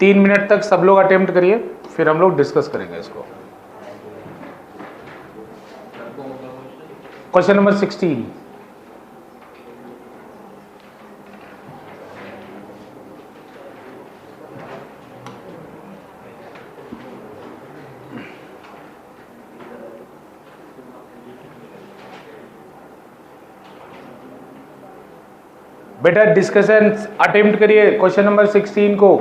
3 minute तक सब लोग अटेम्प्ट करिए, फिर हम लोग डिस्कस करेंगे इसको। Question number 16। बेटा डिस्कशन अटेम्प्ट करिए क्वेश्चन नंबर 16 को।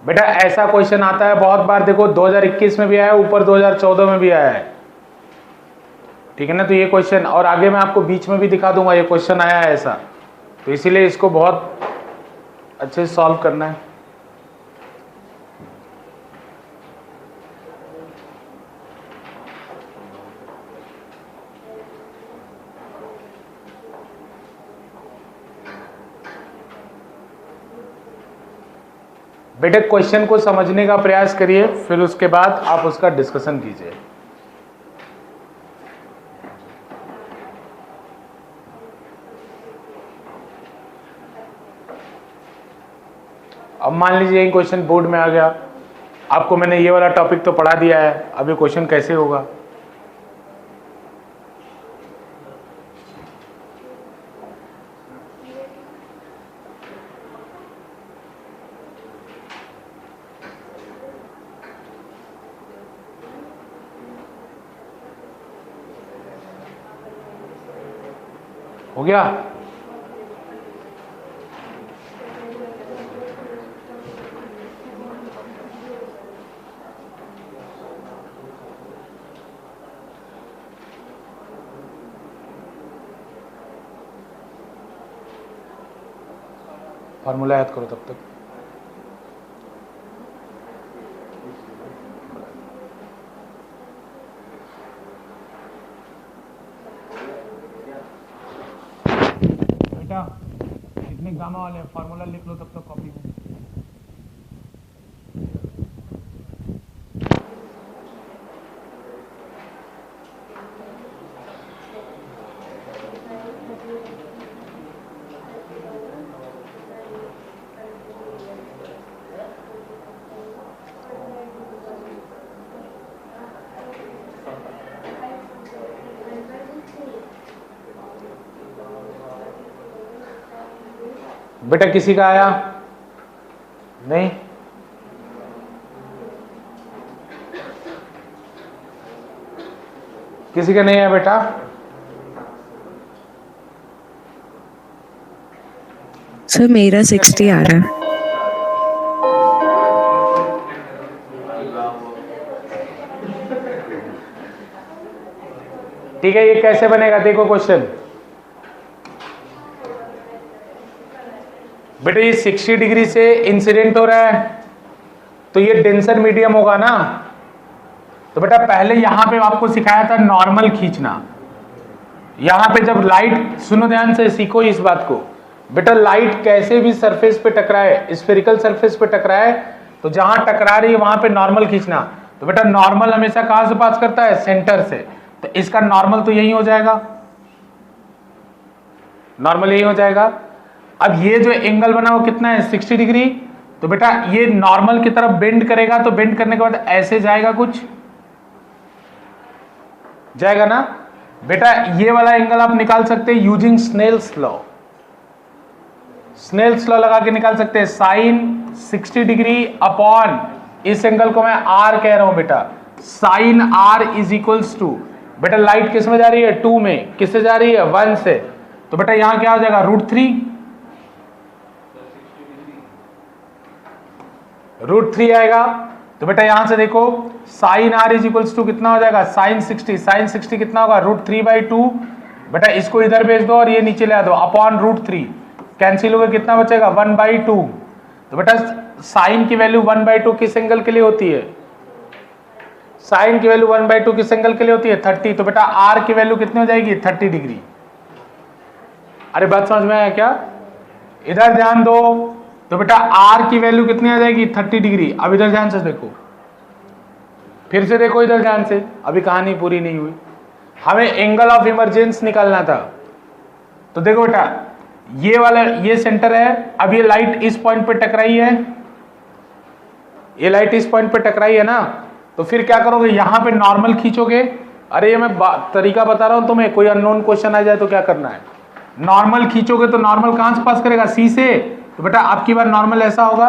बेटा ऐसा क्वेश्चन आता है बहुत बार, देखो 2021 में भी आया, ऊपर 2014 में भी आया है, ठीक है ना। तो ये क्वेश्चन, और आगे मैं आपको बीच में भी दिखा दूंगा ये क्वेश्चन आया है ऐसा, तो इसीलिए इसको बहुत अच्छे से सॉल्व करना है। बेटे क्वेश्चन को समझने का प्रयास करिए, फिर उसके बाद आप उसका डिस्कशन कीजिए। अब मान लीजिए क्वेश्चन बोर्ड में आ गया, आपको मैंने ये वाला टॉपिक तो पढ़ा दिया है, अब ये क्वेश्चन कैसे होगा। हो गया? फार्मूला याद करो तब तक। बेटा कितने गामा वाले हैं, फार्मूला लिख लो तब तक कॉपी में। बेटा किसी का आया नहीं? किसी का नहीं आया बेटा? सर मेरा 60 आ रहा है। ठीक है, ये कैसे बनेगा देखो क्वेश्चन। बेटे ये 60 डिग्री से इंसिडेंट हो रहा है, तो ये डेंसर मीडियम होगा ना। तो बेटा पहले यहां पे आपको सिखाया था नॉर्मल खींचना। यहां पे जब लाइट, सुनो ध्यान से, सीखो इस बात को। बेटा लाइट कैसे भी सरफेस पे टकराए, स्फेरिकल सरफेस पे टकराए, तो जहां टकरा रही है वहां पे नॉर्मल खींचना। तो बेटा नॉर्मल हमेशा कहां से पास करता है? सेंटर से। तो इसका नॉर्मल तो यही हो जाएगा, नॉर्मल यही हो जाएगा। अब ये जो एंगल बना वो कितना है? 60 डिग्री। तो बेटा ये नॉर्मल की तरफ बेंड करेगा, तो बेंड करने के बाद ऐसे जाएगा, कुछ जाएगा ना। बेटा ये वाला एंगल आप निकाल सकते हैं using Snell's law. Snell's law लगा के निकाल सकते हैं। साइन 60 डिग्री अपॉन, इस एंगल को मैं आर कह रहा हूं बेटा, sine R is equals to, बेटा लाइट किस में जा रही है? 2 में। किससे जा रही है? 1 से। तो बेटा यहां क्या हो जाएगा? √3 आएगा। तो बेटा यहां से देखो sine R is equals to कितना हो जाएगा? साइन 60 कितना होगा? √3/2। बेटा इसको इधर भेज दो और ये नीचे ले आ दो, अपॉन √3 कैंसिल होगा, कितना बचेगा? 1/2। तो बेटा साइन की वैल्यू 1/2 किस एंगल के लिए होती है? साइन की वैल्यू 1/2 किस एंगल के लिए होती है? 30। तो बेटा आर की वैल्यू कितनी हो जाएगी? 30 डिग्री। अरे बात समझ में आया क्या? इधर ध्यान दो। तो बेटा आर की वैल्यू कितनी आ जाएगी? 30 डिग्री। अब इधर ध्यान से देखो, फिर से देखो इधर ध्यान से, अभी कहानी पूरी नहीं हुई। हमें एंगल ऑफ इमरजेंस निकालना था। तो देखो बेटा, ये वाला ये सेंटर है, अब ये लाइट इस पॉइंट पे टकराई है, ये लाइट इस पॉइंट पे टकराई है ना, तो फिर क्या करोगे, यहां पे नॉर्मल खींचोगे। अरे ये मैं तरीका बता रहा हूं तुम्हें, कोई अननोन क्वेश्चन आ जाए तो क्या करना है, नॉर्मल खींचोगे तो नॉर्मल कहां से पास करेगा, सी से, तो बेटा आपकी बार नॉर्मल ऐसा होगा।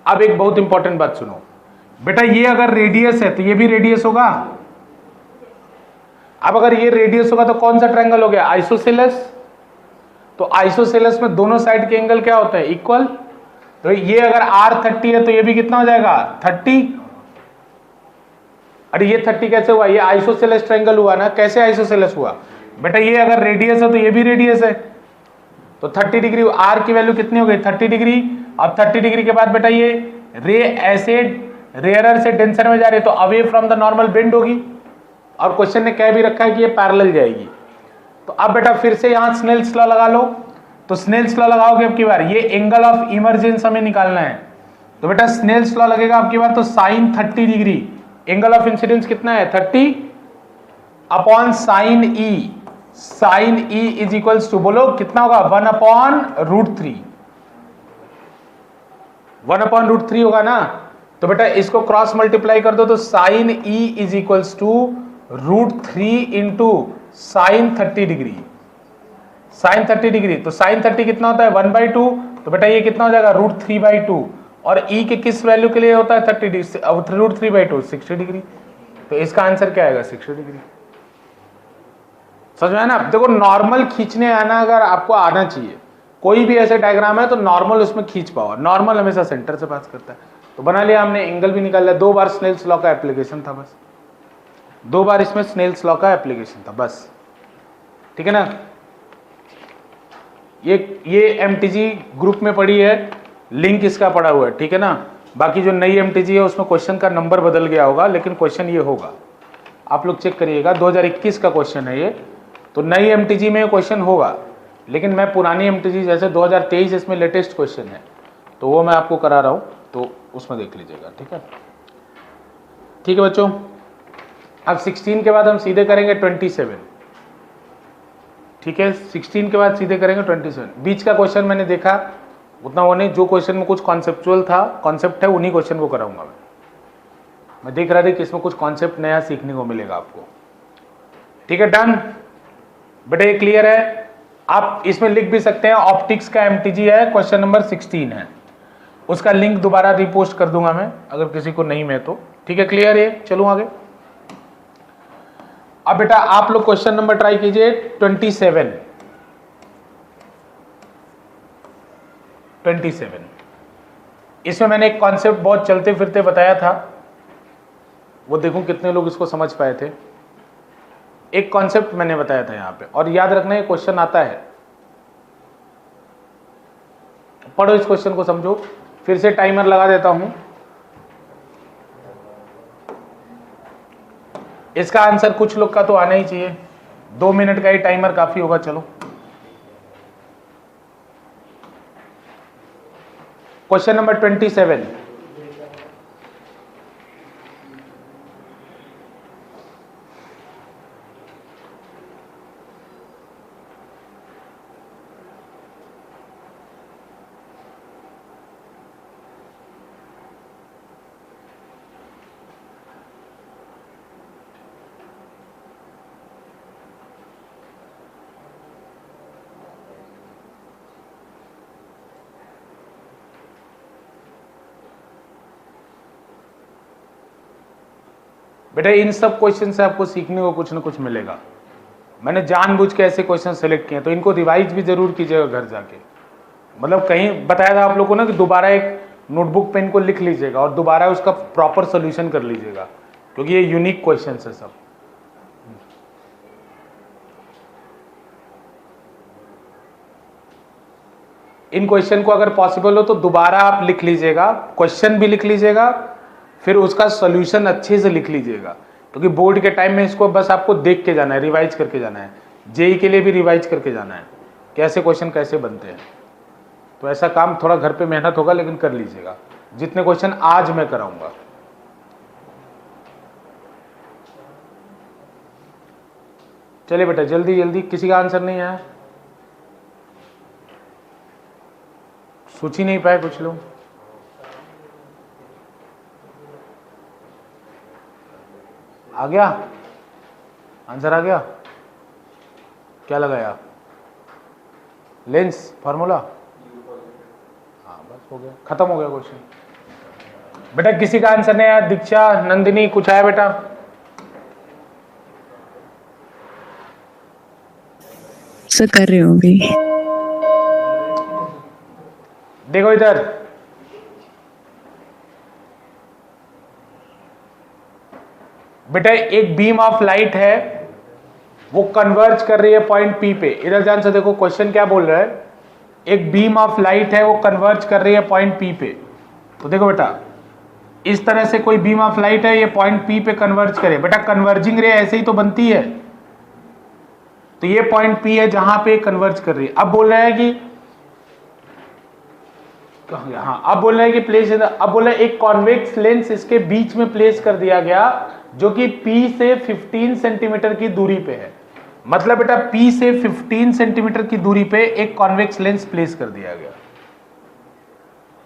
अब एक बहुत इंपॉर्टेंट बात सुनो बेटा, ये अगर रेडियस है तो ये भी रेडियस होगा। अब अगर ये रेडियस होगा तो कौन सा ट्रायंगल हो गया, आइसोसेलेस। तो आइसोसेलेस में दोनों साइड के एंगल क्या होते हैं, इक्वल। तो ये अगर R30 है तो ये भी कितना हो जाएगा, 30। अरे ये 30 कैसे हुआ, ये आइसोसेलेस ट्रायंगल हुआ ना, कैसे आइसोसेलेस हुआ बेटा, ये अगर रेडियस है तो ये भी रेडियस है, तो 30 डिग्री, R की वैल्यू कितनी हो गई, 30 डिग्री। अब 30 डिग्री के बाद बेटा ये रे ऐसे रेयरर से डेंसर में जा रही है, तो away from the normal bend होगी, और क्वेश्चन ने कह भी रखा है कि ये पैरेलल जाएगी। तो अब बेटा फिर से यहां स्नेल्स लॉ लगा लो, तो स्नेल्स लॉ लगाओगे अब की बार, ये एंगल ऑफ इमरजेंस हमें निकालना है, तो बेटा स्नेल्स लॉ लगेगा अब की बार, तो sine 30 degree, angle of incidence कितना है 30 upon sine E, sine E is equals to, बोलो कितना होगा, 1/√3, 1/√3 होगा ना। तो बेटा इसको क्रॉस मल्टीप्लाई कर दो, तो sine E is equals to √3 into sine 30 degree, sine 30 degree, तो साइन 30 कितना होता है 1/2, तो बेटा ये कितना हो जाएगा √3/2, और ई के किस वैल्यू के लिए होता है 30 डिग्री, √3/2 60 डिग्री, तो इसका आंसर क्या आएगा 60 डिग्री। समझ में आया ना। देखो नॉर्मल खींचने आना अगर आपको आना चाहिए, कोई भी ऐसे डायग्राम है तो नॉर्मल उसमें खींच पाओ, नॉर्मल हमेशा सेंटर से पास करता है। तो बना लिया हमने, एंगल भी निकाल लिया, 2 बार स्नेल्स लॉ का एप्लीकेशन था बस, 2 बार इसमें स्नेल्स लॉ का एप्लीकेशन था बस, ठीक है ना। ये एमटीजी ग्रुप में पड़ी है, लिंक इसका पड़ा हुआ है, ठीक है ना। बाकी जो नई एमटीजी है उसमें क्वेश्चन का नंबर बदल गया होगा, लेकिन क्वेश्चन ये होगा, आप लोग चेक करिएगा, 2021 का क्वेश्चन है ये, तो नई एमटीजी में क्वेश्चन होगा, लेकिन मैं पुरानी एमटीजी जैसे 2023 इसमें लेटेस्ट क्वेश्चन है, तो वो मैं आपको करा रहा हूँ, तो उसमें देख लीजिएगा, ठीक है। ठीक है बच्चों, अब 16 के बाद हम सीधे करेंगे 27, ठीक है, 16 के बाद सीधे करेंगे 27। बीच का क्वेश्चन मैंने देखा उतना वो नहीं, जो क्वेश्चन में कुछ कॉन्सेप्चुअल था, कॉन्सेप्ट है, उन्हीं क्वेश्चन को कराऊंगा मैं देख रहा था कि इसमें कुछ कॉन्सेप्ट नया सीखने को मिलेगा आपको, ठीक है। डन बेटा, ये क्लियर है। आप इसमें लिख भी सकते हैं, ऑप्टिक्स का एमटीजी है, क्वेश्चन नंबर 16 है, उसका लिंक दोबारा रिपोस्ट कर दूंगा मैं, अगर किसी को नहीं मैं तो, ठीक है, क्लियर है। चलो आगे। अब बेटा आप लोग क्वेश्चन नंबर ट्राई कीजिए 27। इसमें मैंने एक कॉन्सेप्ट बहुत चलते फिरते बताया था, वो देखूं कितने लोग इसको समझ पाए थे। एक कॉन्सेप्ट मैंने बताया था यहां पे, और याद रखना ये क्वेश्चन आता है, पढ़ो इस क्वेश्चन को, समझो। फिर से टाइमर लगा देता हूं, इसका आंसर कुछ लोग का तो आना ही चाहिए, 2 मिनट का ही टाइमर काफी होगा। चलो क्वेश्चन नंबर 27, बेटा इन सब क्वेश्चन से आपको सीखने को कुछ ना कुछ मिलेगा। मैंने जानबूझ के ऐसे क्वेश्चन सेलेक्ट किए, तो इनको रिवाइज भी जरूर कीजिएगा घर जाके। मतलब कहीं बताया था आप लोगों को ना कि दोबारा एक नोटबुक पेन को लिख लीजिएगा और दोबारा उसका प्रॉपर सोल्यूशन कर लीजिएगा, क्योंकि ये यूनिक क्वेश्चन है सब। इन क्वेश्चन को अगर पॉसिबल हो तो दोबारा आप लिख लीजिएगा, क्वेश्चन भी लिख लीजिएगा, फिर उसका सॉल्यूशन अच्छे से लिख लीजिएगा, क्योंकि बोर्ड के टाइम में इसको बस आपको देख के जाना है, रिवाइज करके जाना है। जेई के लिए भी रिवाइज करके जाना है, कैसे क्वेश्चन कैसे बनते हैं। तो ऐसा काम थोड़ा घर पे मेहनत होगा, लेकिन कर लीजिएगा। जितने क्वेश्चन आज मैं कराऊंगा, चलिए बेटा जल्दी जल्दी, किसी का आंसर नहीं आया? सोच ही नहीं पाए कुछ लोग। आ गया आंसर? आ गया? क्या लगाया? Lens formula? हाँ बस हो गया, खत्म हो गया क्वेश्चन। बेटा किसी का आंसर नहीं आया? दीक्षा, नंदिनी, कुछ आया बेटा? सर कर रही हूँ अभी। देखो इधर, बेटा एक बीम ऑफ लाइट है, वो कन्वर्ज कर रही है पॉइंट पी पे। इधर ध्यान से देखो क्वेश्चन क्या बोल रहा है। एक बीम ऑफ लाइट है, वो कन्वर्ज कर रही है पॉइंट पी पे। तो देखो बेटा इस तरह से कोई बीम ऑफ लाइट है, ये पॉइंट पी पे कन्वर्ज करे। बेटा कन्वर्जिंग रे ऐसे ही तो बनती है, तो ये पॉइंट पी है जहां पे कन्वर्ज कर रही है। अब बोल रहा है कि हाँ, अब बोल रहा है कि प्लेस, अब बोल रहा है एक कॉन्वेक्स लेंस इसके बीच में प्लेस कर दिया गया, जो कि P से 15 सेंटीमीटर की दूरी पे है। मतलब बेटा P से 15 सेंटीमीटर की दूरी पे एक कॉन्वेक्स लेंस प्लेस कर दिया गया,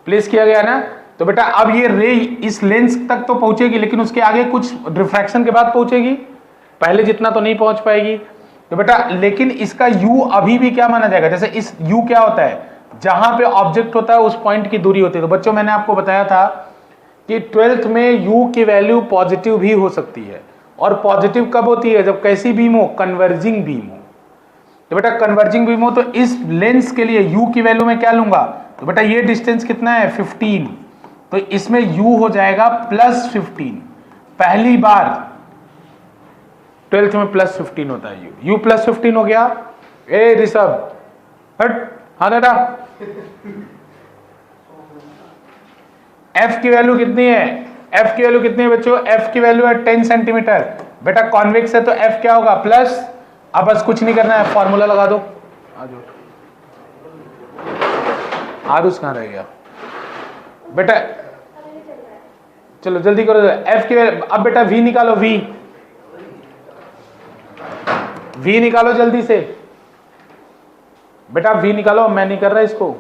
प्लेस किया गया ना। तो बेटा अब ये रे इस लेंस तक तो पहुंचेगी, लेकिन उसके आगे कुछ रिफ्रैक्शन के बाद पहुंचेगी, पहले जितना तो नहीं पहुंच पाएगी। तो बेटा लेकिन इसका U अभी भी क्या माना जाएगा? जैसे इस U क्या होता है? जहां पे ऑब्जेक्ट होता है उस पॉइंट की दूरी होती है। तो बच्चों मैंने आपको बताया था कि 12th में U की वैल्यू पॉजिटिव भी हो सकती है, और पॉजिटिव कब होती है? जब कैसी बीम हो? कन्वर्जिंग बीम हो। तो बेटा कन्वर्जिंग बीम हो तो इस लेंस के लिए U की वैल्यू मैं क्या लूंगा? तो बेटा ये डिस्टेंस कितना है? 15। तो इसमें U हो जाएगा +15। पहली बार 12th में +15 होता है U +15 हो गया। ए ऋषभ हट, हाँ दादा, F की वैल्यू कितनी है? F की वैल्यू कितनी है बच्चों? F की वैल्यू है 10 सेंटीमीटर। बेटा कॉन्वेक्स है तो F क्या होगा? प्लस। अब बस कुछ नहीं करना है, फॉर्मूला लगा दो। आरुष कहाँ रह गया बेटा? चलो जल्दी करो। F की वैल्यू, अब बेटा V निकालो, V निकालो जल्दी से बेटा, V निकालो। मैं नहीं कर रहा इसको।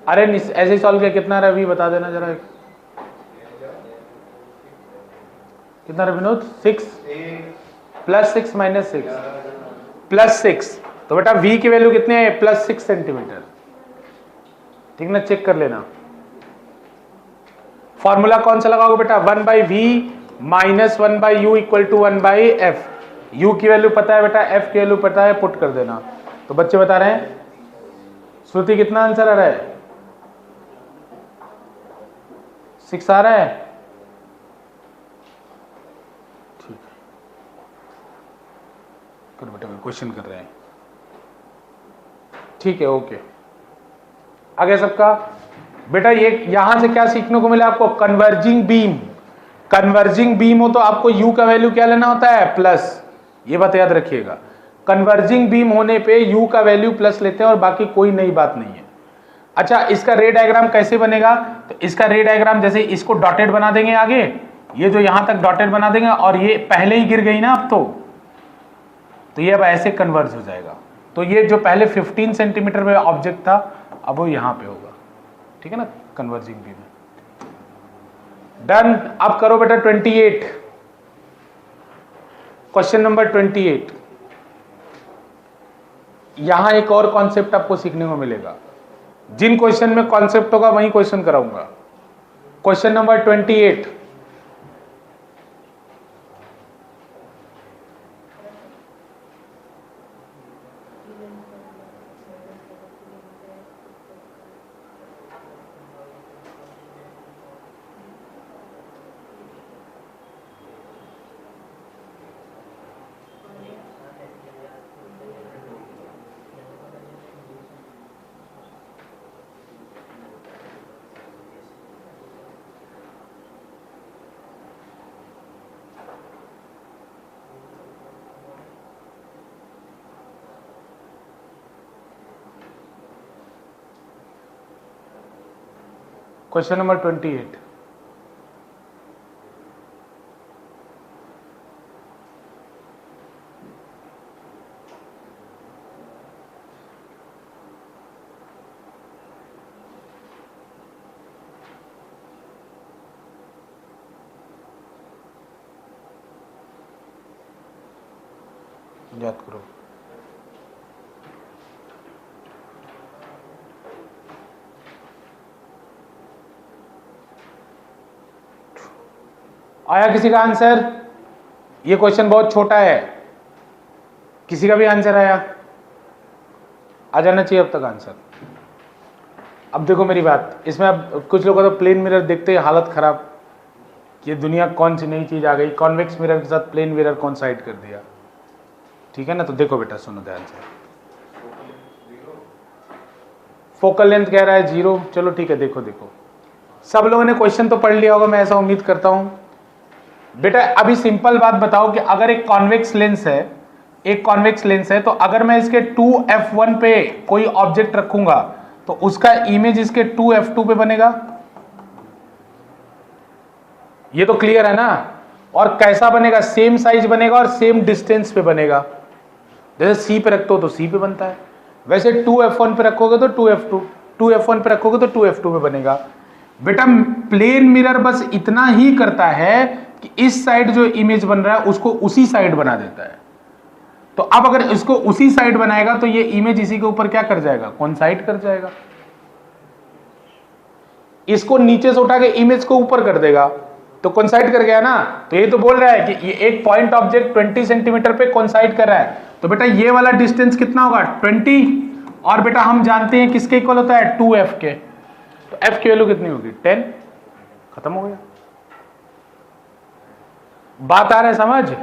अरे ऐसे ही सॉल्व किया, कितना रहा V बता देना जरा। कितना रहा विनोद? 6 +6 -6 +6। तो बेटा V की वैल्यू कितनी है? +6 सेंटीमीटर। ठीक ना, चेक कर लेना। फॉर्मूला कौन सा लगाओगे बेटा? 1/V - 1/U = 1/F। U की वैल्यू पता है बेटा, F की वैल्यू पता है, पुट कर देना। तो बच्चे बता रहे हैं, श्रुति कितना आंसर आ रहा है? 6 आ रहा है। ठीक है, करो बेटा, क्वेश्चन कर रहे हैं। ठीक है, ओके। आगे सबका बेटा ये यहां से क्या सीखने को मिला आपको? Converging beam. कन्वर्जिंग बीम हो तो आपको U का वैल्यू क्या लेना होता है? प्लस। ये बात याद रखिएगा, कन्वर्जिंग बीम होने पे U का वैल्यू प्लस लेते हैं और बाकी कोई नई बात नहीं है। अच्छा, इसका रे डायग्राम कैसे बनेगा? तो इसका रे डायग्राम जैसे इसको डॉटेड बना देंगे आगे, ये जो यहां तक डॉटेड बना देंगे, और ये पहले ही गिर गई ना अब तो ये अब ऐसे कन्वर्ज हो जाएगा। तो ये जो पहले 15 सेंटीमीटर में ऑब्जेक्ट था, अब वो यहां पे होगा। ठीक है ना, कन्वर्जिंग बीम। डन। अब करो बेटा 28, क्वेश्चन नंबर 28। यहां एक और कॉन्सेप्ट आपको सीखने को मिलेगा। जिन क्वेश्चन में कॉन्सेप्ट होगा वही क्वेश्चन कराऊंगा। Question number 28। Question number 28। याद करो। आया किसी का आंसर? ये क्वेश्चन बहुत छोटा है, किसी का भी आंसर आया? आ जाना चाहिए अब तक आंसर। अब देखो मेरी बात, इसमें अब कुछ लोगों को तो प्लेन मिरर देखते ही हालत खराब, ये दुनिया कौन सी नई चीज आ गई, कॉन्वेक्स मिरर के साथ प्लेन मिरर कॉन्साइड कर दिया। ठीक है ना, तो देखो बेटा सुनो ध्यान से। फोकल लेंथ कह रहा है 0, चलो ठीक है, देखो देखो सब लोगों ने क्वेश्चन तो पढ़ लिया होगा, मैं ऐसा उम्मीद करता हूं। बेटा अभी सिंपल बात बताओ कि अगर एक कॉन्वेक्स लेंस है, एक कॉन्वेक्स लेंस है, तो अगर मैं इसके 2f1 पे कोई ऑब्जेक्ट रखूंगा तो उसका इमेज इसके 2f2 पे बनेगा। ये तो क्लियर है ना। और कैसा बनेगा? सेम साइज बनेगा और सेम डिस्टेंस पे बनेगा। जैसे C पे रखते हो तो C पे बनता है, वैसे 2f1 पे रखोगे तो 2f2, 2f1 पे रखोगे तो 2f2 पे बनेगा। बेटा प्लेन मिरर बस इतना ही करता है कि इस साइड जो इमेज बन रहा है उसको उसी साइड बना देता है। तो अब अगर इसको उसी साइड बनाएगा तो ये इमेज इसी के ऊपर क्या कर जाएगा? कोइंसाइड कर जाएगा। इसको नीचे से उठा के इमेज को ऊपर कर देगा तो कोइंसाइड कर गया ना। तो ये तो बोल रहा है कि ये एक पॉइंट ऑब्जेक्ट 20 सेंटीमीटर पे कोइंसाइड कर रहा है, तो बेटा ये वाला डिस्टेंस कितना होगा? 20। और बेटा हम जानते हैं किसके इक्वल होता है? 2f के। तो f की वैल्यू कितनी होगी? 10। खत्म हो गया। बात आ रहा है समझ?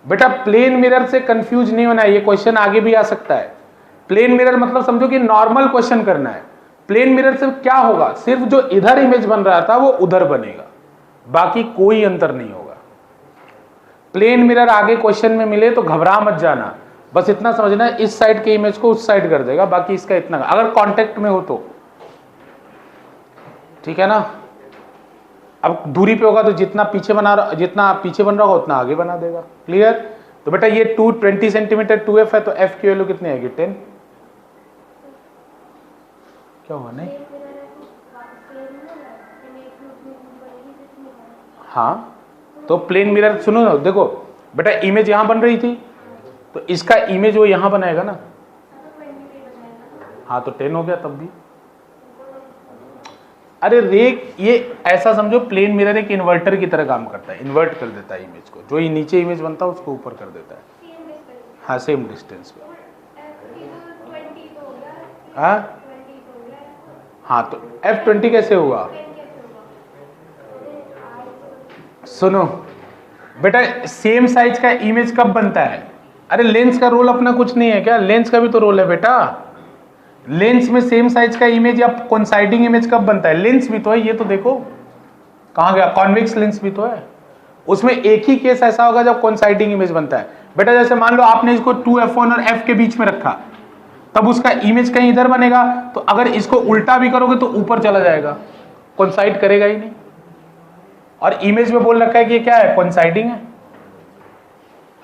बेटा प्लेन मिरर से कंफ्यूज नहीं होना है, ये क्वेश्चन आगे भी आ सकता है। प्लेन मिरर मतलब समझो कि नॉर्मल क्वेश्चन करना है। प्लेन मिरर से क्या होगा? सिर्फ जो इधर इमेज बन रहा था वो उधर बनेगा, बाकी कोई अंतर नहीं होगा। प्लेन मिरर आगे क्वेश्चन में मिले तो घबरा मत जाना, बस इतना समझना इस साइड के इमेज को उस साइड कर देगा, बाकी इसका इतना अगर कांटेक्ट में हो तो। ठीक है ना। अब दूरी पे होगा तो जितना पीछे बन रहा होगा उतना आगे बना देगा। क्लियर? तो बेटा ये 220 सेंटीमीटर 2f है, तो f की वैल्यू कितनी आएगी? 10। क्या हुआ? नहीं, हाँ तो प्लेन मिरर सुनो ना, देखो बेटा इमेज यहां बन रही थी तो इसका इमेज वो यहां बनाएगा ना। हाँ तो 10 हो गया तब भी। अरे रेक, ये ऐसा समझो प्लेन मिरर एक इन्वर्टर की तरह काम करता है, इन्वर्ट कर देता है इमेज को, जो नीचे इमेज बनता है उसको ऊपर कर देता है। हाँ सेम डिस्टेंस पे। हाँ तो f20 कैसे हुआ? सुनो बेटा सेम साइज का इमेज कब बनता है? अरे लेंस का रोल अपना कुछ नहीं है क्या? लेंस का भी तो रोल है बेटा। लेंस में सेम साइज का इमेज या कोइंसाइडिंग इमेज कब बनता है? लेंस भी तो है, ये तो देखो कहां गया, कॉन्वेक्स लेंस भी तो है, उसमें एक ही केस ऐसा होगा जब कोइंसाइडिंग इमेज बनता है। बेटा जैसे मान लो आपने इसको 2f1 और f के बीच में रखा, तब उसका इमेज कहीं इधर बनेगा, तो अगर इसको उल्टा भी करोगे तो ऊपर चला जाएगा, कोइंसाइड करेगा ही नहीं। और इमेज में बोल रखा है कि ये क्या है? कोइंसाइडिंग है।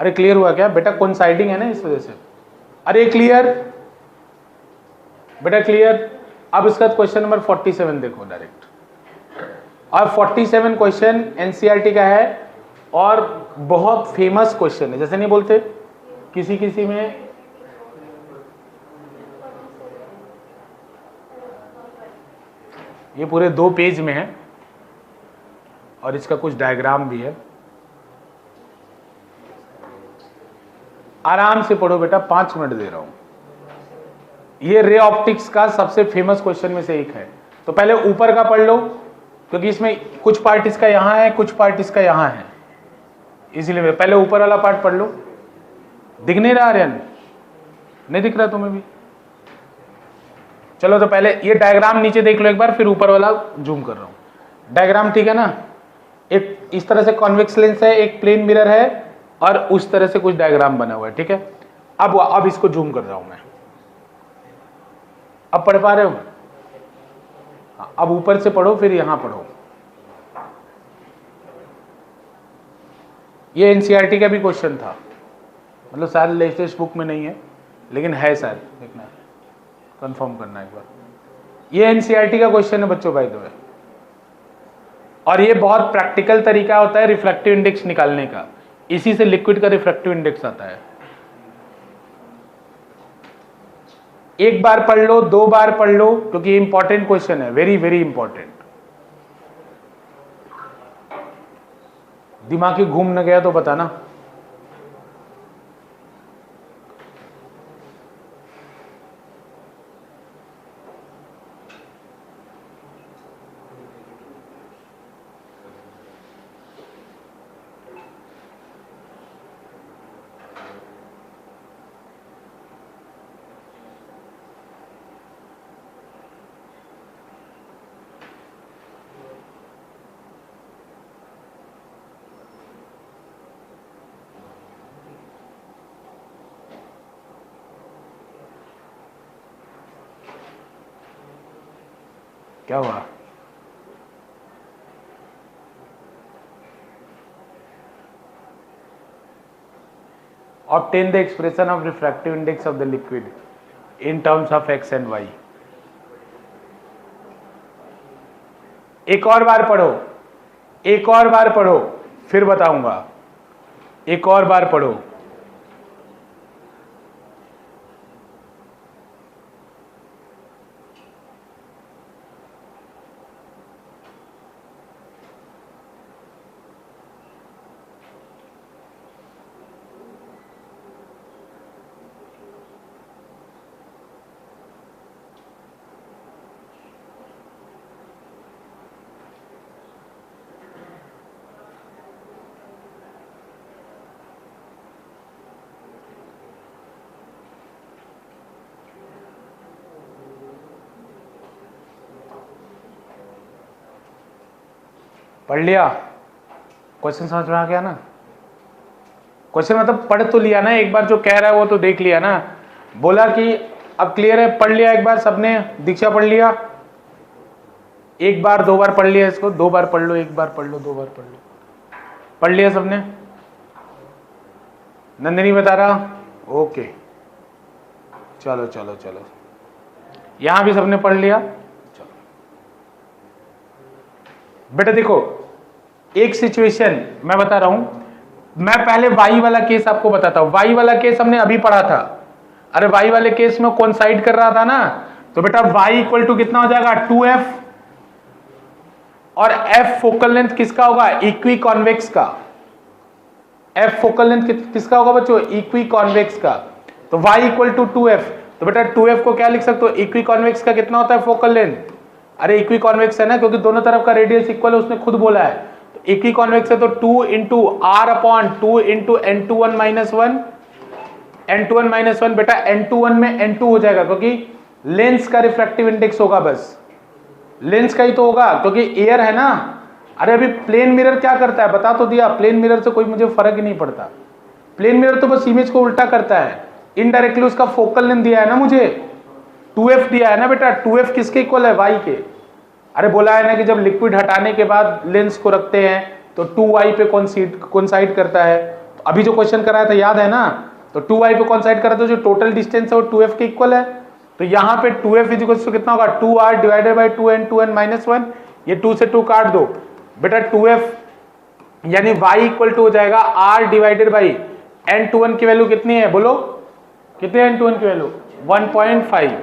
अरे क्लियर हुआ क्या बेटा? कोइंसाइडिंग है ना इस वजह से। अरे क्लियर बेटा, क्लियर। अब इसका क्वेश्चन नंबर 47 देखो डायरेक्ट। और 47 क्वेश्चन एनसीईआरटी का है और बहुत फेमस क्वेश्चन है, जैसे नहीं बोलते किसी किसी में ये पूरे 2 पेज में है और इसका कुछ डायग्राम भी है। आराम से पढ़ो बेटा, 5 मिनट दे रहा हूं। ये रे ऑप्टिक्स का सबसे फेमस क्वेश्चन में से एक है। तो पहले ऊपर का पढ़ लो, क्योंकि इसमें कुछ पार्ट इसका यहां है, कुछ पार्ट इसका यहां है, इसीलिए पहले ऊपर वाला पार्ट पढ़ लो। दिख नहीं रहा आर्यन? नहीं दिख रहा तुम्हें भी? चलो तो पहले ये डायग्राम नीचे देख लो एक बार, फिर ऊपर वाला जूम कर रहा हूं। डायग्राम ठीक है ना? एक इस तरह से कॉन्वेक्स लेंस है, एक प्लेन मिरर है और उस तरह से कुछ डायग्राम बना हुआ है। ठीक है, अब इसको जूम कर रहा हूं मैं। अब पढ़ पा रहे हो? हाँ, अब ऊपर से पढ़ो फिर यहां पढ़ो। ये एनसीईआरटी का भी क्वेश्चन था, मतलब शायद लेटेस्ट बुक में नहीं है लेकिन है शायद, देखना कंफर्म करना एक बार। ये एनसीईआरटी का क्वेश्चन है बच्चों बाय द वे, और ये बहुत प्रैक्टिकल तरीका होता है रिफ्रैक्टिव इंडेक्स निकालने का, इसी से लिक्विड का रिफ्रैक्टिव इंडेक्स आता है। एक बार पढ़ लो, 2 बार पढ़ लो, क्योंकि ये इंपॉर्टेंट क्वेश्चन है, वेरी वेरी इंपॉर्टेंट। दिमाग ही घूम न गया तो बताना। क्या हुआ? Obtain the expression of refractive index of the liquid in terms of x and y। एक और बार पढ़ो, एक और बार पढ़ो, फिर बताऊंगा। एक और बार पढ़ो। पढ़ लिया? क्वेश्चन समझ में आ गया ना? क्वेश्चन मतलब पढ़ तो लिया ना, एक बार जो कह रहा है वो तो देख लिया ना। बोला कि अब क्लियर है, पढ़ लिया एक बार सबने? दीक्षा पढ़ लिया? एक बार 2 बार पढ़ लिया इसको? 2 बार पढ़ लो, एक बार पढ़ लो, 2 बार पढ़ लो। पढ़ लिया सबने? नंदिनी बता रहा? ओके, चलो चलो चलो, यहां भी सबने पढ़ लिया। चलो बेटा देखो, एक सिचुएशन मैं बता रहा हूं, मैं पहले वाई वाला केस आपको बताता हूं। वाई वाला केस हमने अभी पढ़ा था। अरे वाई वाले केस में कौन साइड कर रहा था ना, तो बेटा वाई इक्वल टू कितना हो जाएगा? 2f, और f फोकल लेंथ किसका होगा? इक्वी कॉन्वेक्स का। f फोकल लेंथ किसका होगा बच्चों? इक्वी कॉन्वेक्स का। तो y इक्वल टू 2f, तो बेटा 2f को क्या लिख सकते हो? इक्वी कॉन्वेक्स का कितना होता है फोकल लेंथ? अरे इक्वी कॉन्वेक्स है ना, क्योंकि दोनों तरफ का रेडियस इक्वल है, उसने खुद बोला है। तो इक्वी कॉन्वेक्स है तो 2 into r upon 2 into n21 minus 1, n21 minus 1, बेटा n21 में n2 हो जाएगा, क्योंकि लेंस का रिफ्रैक्टिव इंडेक्स होगा, बस लेंस का ही तो होगा, क्योंकि एयर है ना। अरे अभी प्लेन मिरर क्या करता है बता तो दिया, प्लेन मिरर से कोई मुझे फर्क ही नहीं पड़ता। प्लेन मिरर तो बस इमेज को उल्टा करता है, इनडायरेक्टली उसका फोकल लेंथ दिया है ना मुझे, 2f दिया है ना बेटा। 2f किसके इक्वल है? y के। अरे बोला है ना कि जब लिक्विड हटाने के बाद लेंस को रखते हैं तो 2y पे कॉन्साइड करता है। तो अभी जो क्वेश्चन कराया था याद है ना, तो 2y पे कॉन्साइड करा था, जो टोटल डिस्टेंस है वो 2f के इक्वल है। तो यहाँ पे 2f इक्वल कितना होगा? 2r divided by 2n2n minus 1, ये 2 से 2 काट दो बेटा। 2f यानी y इक्वल टू हो जाएगा r डिवाइडेड बाई n21 की वैल्यू कितनी है बोलो? कितनी है n21 की वैल्यू? 1.5,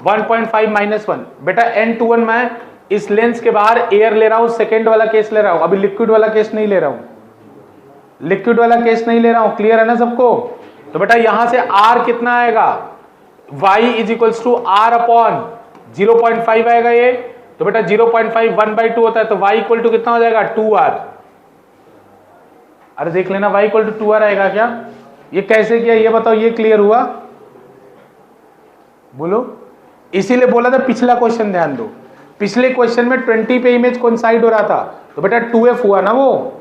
1.5 माइनस 1। बेटा n21 मैं इस लेंस के बाहर एयर ले रहा हूं, सेकेंड वाला केस ले रहा हूं, अभी लिक्विड वाला केस नहीं ले रहा हूं, लिक्विड वाला केस नहीं ले रहा हूं। क्लियर है ना सबको? तो बेटा यहां से r कितना आएगा? y is equals to r upon 0.5 आएगा ये। तो बेटा 0.5 1/2 होता है, तो y इक्वल टू कितना हो जाएगा? 2r। अरे देख लेना, y इक्वल टू 2r आएगा क्या? ये कैसे किया ये बताओ, ये क्लियर हुआ बोलो? इसीलिए बोला था पिछला क्वेश्चन ध्यान दो, पिछले क्वेश्चन में 20 पे इमेज कोइंसाइड हो रहा था, तो बेटा 2f हुआ ना, वो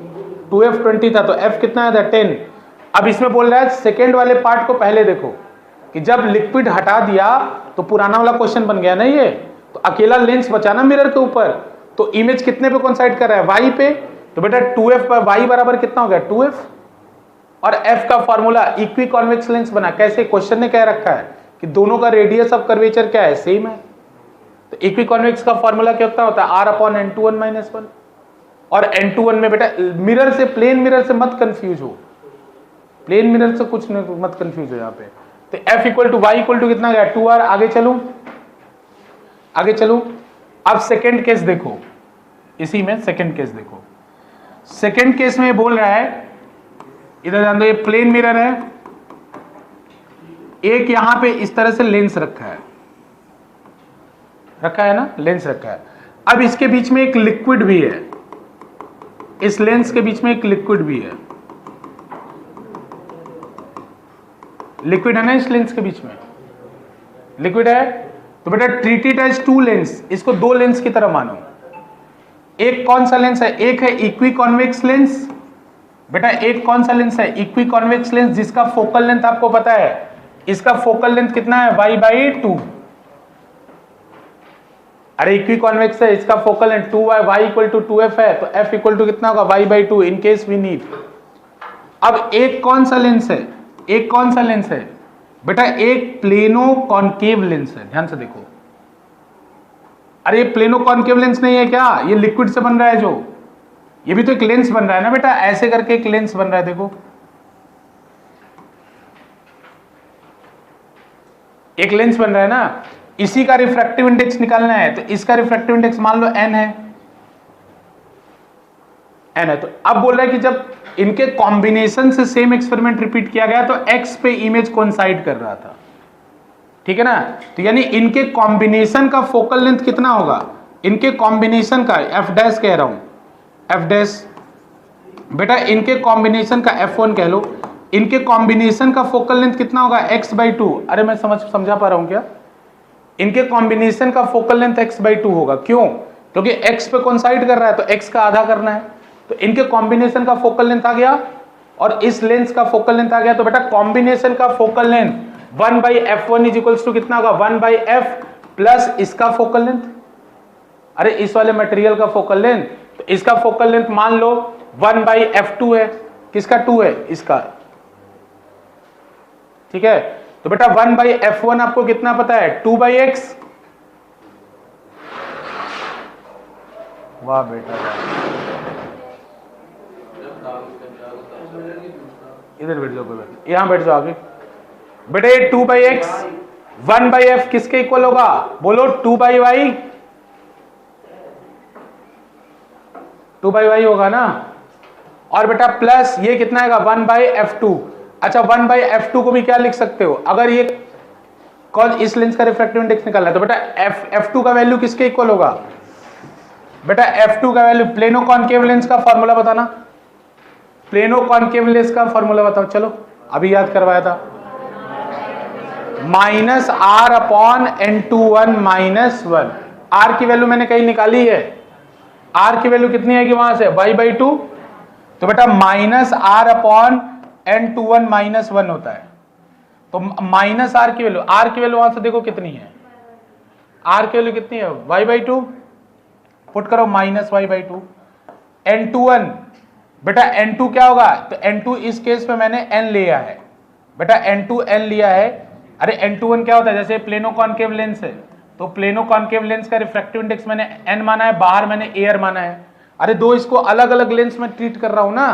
2f 20 था, तो f कितना आया था? 10। अब इसमें बोल रहा है सेकेंड वाले पार्ट को पहले देखो, कि जब लिक्विड हटा दिया तो पुराना वाला क्वेश्चन बन गया ना ये, तो अकेला लेंस बचा ना मिरर के ऊपर, तो इमेज कितने पे कोइंसाइड कर रहा है, y पे, तो बेटा 2f पर y बराबर कितना हो गया 2f, और f का फॉर्मूला इक्वी कॉन्वेक्स लेंस बना, कैसे, क्वेश्चन ने कह रखा है कि दोनों का रेडियस ऑफ कर्वेचर क्या है, सेम है, तो इक्वी कॉन्वेक्स का फॉर्मूला क्या होता है r/n21 -1, और n21 में बेटा मिरर से, प्लेन मिरर से मत कंफ्यूज हो, प्लेन मिरर से कुछ नहीं, मत कंफ्यूज हो यहाँ पे। तो f equal to y equal to कितना गया 2r। आगे चलूं, आगे चलूं, अब सेकेंड केस देखो, इसी में सेकेंड केस देखो, सेकेंड केस में बोल रहा है, इधर ध्यान दो, ये प्लेन मिरर है, एक यहां पे इस तरह से लेंस रखा है, रखा है ना, लेंस रखा है। अब इसके बीच में एक लिक्विड भी है, इस लेंस के बीच में एक लिक्विड भी है, लिक्विड है ना इस लेंस के बीच में, लिक्विड है, तो बेटा treat it as two lens, इसको दो लेंस की तरह मानो। एक कौन सा लेंस है, एक है इक्वी कॉन्वेक्स लेंस, बेटा एक कौन सा लेंस है, इक्वी कॉन्वेक्स लेंस, जिसका फोकल लेंथ आपको पता है, इसका फोकल लेंथ कितना है y/2, अरे इक्वी कॉन्वेक्स है, इसका focal length 2y, y equal to 2f है, तो f इक्वल टू कितना होगा y/2 in case we need. अब एक कौन सा लेंस है, एक कौन सा लेंस है बेटा, एक प्लेनो कॉन्केव लेंस है, ध्यान से देखो, अरे ये प्लेनो कॉन्केव लेंस नहीं है क्या, ये लिक्विड से बन रहा है जो, ये भी तो एक लेंस बन रहा है ना बेटा, ऐसे करके एक लेंस बन रहा है, देखो एक लेंस बन रहा है ना, इसी का रिफ्रैक्टिव इंडेक्स निकालना है, तो इसका रिफ्रैक्टिव इंडेक्स मान लो n है, n है, तो अब बोल रहा है कि जब इनके कॉम्बिनेशन से सेम एक्सपेरिमेंट रिपीट किया गया तो x पे इमेज कोइंसाइड कर रहा था, ठीक है ना, तो यानी इनके कॉम्बिनेशन का फोकल लेंथ कितना होगा, इनके कॉम्बिनेशन का f डैश कह रहा हूं, f डैश, बेटा इनके कॉम्बिनेशन का f1 कह लो, इनके कॉम्बिनेशन का फोकल लेंथ कितना होगा x/2, अरे मैं समझा पा रहा हूं क्या, इनके कॉम्बिनेशन का फोकल लेंथ x/2 होगा, क्यों, क्योंकि x पे कोइंसाइड कर रहा है तो x का आधा करना है, तो इनके कॉम्बिनेशन का फोकल लेंथ आ गया और इस लेंस का फोकल लेंथ आ गया, तो बेटा कॉम्बिनेशन का focal length 1/f1 is equals to कितना होगा 1/f प्लस इसका फोकल लेंथ, अरे इस वाले मटेरियल का फोकल लेंथ, तो इसका फोकल लेंथ मान लो 1/f2 है, किसका 2 है, इसका, ठीक है, तो बेटा 1/f1 आपको कितना पता है 2/x, वाह बेटा इधर बैठ जाओ, कोई बात नहीं, यहां बैठ जाओ आगे, बेटा ये 2/x 1/f किसके इक्वल होगा, बोलो 2/y, 2/y होगा ना, और बेटा प्लस ये कितना आएगा 1/f2, अच्छा 1/f2 को भी क्या लिख सकते हो, अगर ये कौन इस लेंस का रिफ्रैक्टिव इंडेक्स निकालना है तो बेटा f2 का वैल्यू किसके इक्वल होगा, बेटा f2 का वैल्यू, प्लेनो कॉन्केव लेंस का फॉर्मूला बताना, प्लेनो कॉन्केव लेंस का फॉर्मूला बताओ, चलो अभी याद करवाया था, -r/n21 - 1, r की वैल्यू मैंने कहीं निकाली है, r की वैल्यू कितनी आएगी वहां से y/2, तो बेटा -r/n21 -1 होता है, तो -r की वैल्यू, r की वैल्यू वहां से देखो कितनी है, r की वैल्यू कितनी है y/2, पुट करो -y/2, n21 बेटा n2 क्या होगा, तो n2 इस केस में मैंने n लिया है, बेटा n2 n लिया है, अरे n21 क्या होता है, जैसे प्लेनो कॉन्केव लेंस है तो प्लेनो कॉन्केव लेंस का रिफ्रैक्टिव इंडेक्स मैंने n माना है, बाहर मैंने एयर माना है, अरे दो इसको अलग अलग लेंस में ट्रीट कर रहा हूं ना,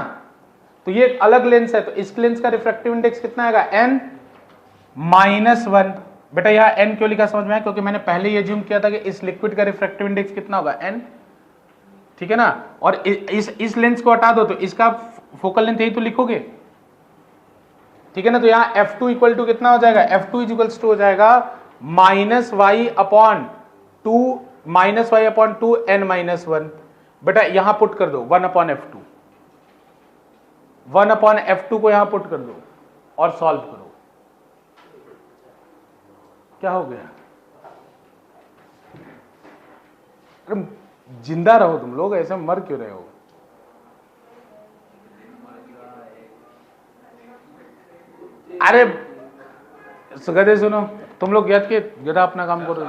तो ये अलग लेंस है तो इस लेंस का रिफ्रैक्टिव इंडेक्स कितना आएगा n-1, बेटा यहां n क्यों लिखा समझ में आया, क्योंकि मैंने पहले ही अज्यूम किया था कि इस लिक्विड का रिफ्रैक्टिव इंडेक्स कितना होगा n, ठीक है ना, और इस लेंस को हटा दो तो इसका फोकल लेंथ यही तो लिखोगे, ठीक है ना, तो यहां f2 इक्वल टू कितना हो जाएगा, f2 इज इक्वल्स टू हो जाएगा -y/2 n-1, बेटा यहां पुट कर दो 1/f2, 1/f2 को यहां पुट कर दो और सॉल्व करो, क्या हो गया, जिंदा रहो तुम लोग, ऐसे मर क्यों रहे हो, अरे गधे सुनो, तुम लोग याद के गधा अपना काम करो,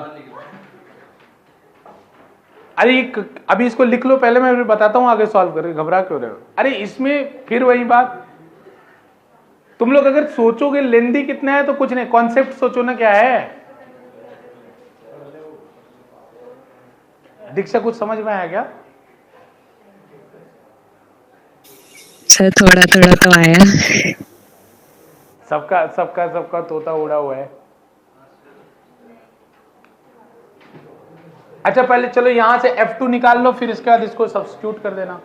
अरे अभी इसको लिख लो पहले, मैं बताता हूं आगे सॉल्व करके, घबरा क्यों रहे हो। अरे इसमें फिर वही बात, तुम लोग अगर सोचोगे लेंदी कितना है तो कुछ नहीं, कॉन्सेप्ट सोचो ना क्या है। दीक्षा कुछ समझ में आया क्या? सर थोड़ा थोड़ा तो आया। सबका सबका सबका तोता उड़ा हुआ है। अच्छा पहले चलो यहां से F2 निकाल लो, फिर इसके बाद इसको सब्स्टिट्यूट कर देना।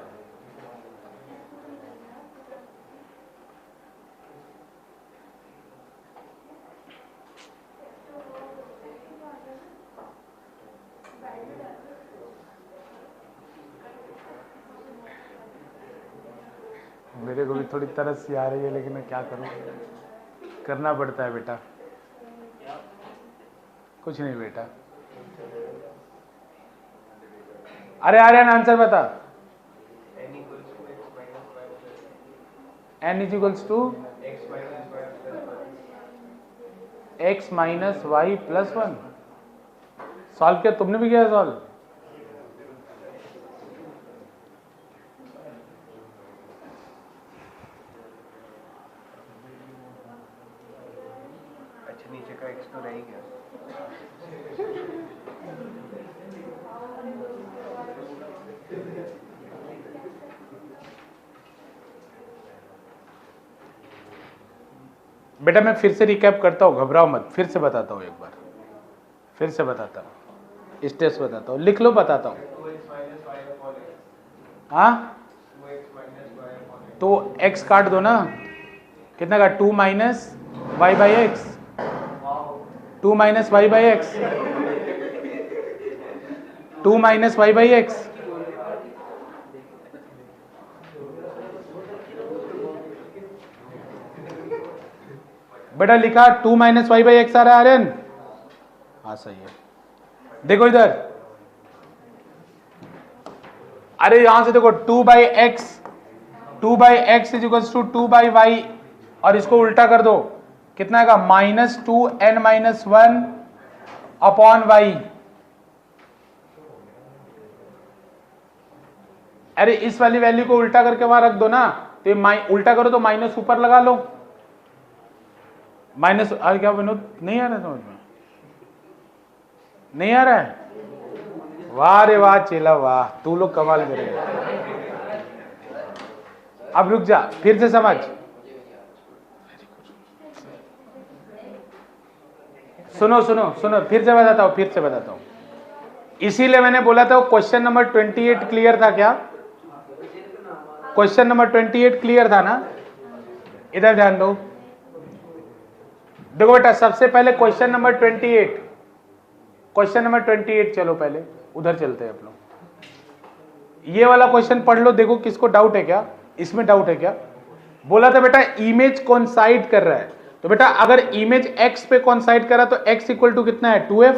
मेरे को भी थोड़ी तरस सी आ रही है, लेकिन मैं क्या करूं, करना पड़ता है बेटा। कुछ नहीं बेटा। अरे आर्यन आंसर बता। n is equals to x minus y plus 1। Solve किया तुमने भी किया सॉल्व? अच्छा नीचे का x तो रह ही गया। बेटा मैं फिर से रिकैप करता हूँ, घबराओ मत, फिर से बताता हूँ एक बार, फिर से बताता हूँ, स्टेप्स बताता हूँ, लिख लो, बताता हूँ। हाँ तो x काट दो ना, कितना का 2 minus y by x, 2 minus y by x, 2 minus y by x. बेटा लिखा 2 माइनस वाई बाई एक्स आ रहा है आर्यन? हाँ सही है। देखो इधर, अरे यहां से देखो 2 by x is equals to 2 by y, और इसको उल्टा कर दो, कितना आएगा -2n माइनस 1 अपॉन वाई। अरे इस वाली वैल्यू को उल्टा करके वहां रख दो ना, तो ये उल्टा करो तो माइनस ऊपर लगा लो, माइनस। अरे क्या विनोद, नहीं आ रहा समझ में? नहीं आ रहा है? वाह रे वाह चेला वाह, तू लोग कमाल करेगा। अब रुक जा, फिर से समझ, सुनो सुनो सुनो, फिर से बताता हूं, इसीलिए मैंने बोला था क्वेश्चन नंबर 28 क्लियर था क्या? क्वेश्चन नंबर 28 क्लियर था ना? इधर ध्यान दो, देखो बेटा सबसे पहले क्वेश्चन नंबर 28, चलो पहले उधर चलते हैं आप लोग। ये वाला क्वेश्चन पढ़ लो, देखो किसको डाउट है क्या, इसमें डाउट है क्या? बोला था बेटा इमेज कॉन्साइड कर रहा है, तो बेटा अगर इमेज x पे कॉन्साइड कर रहा है तो x इक्वल टू कितना है 2f।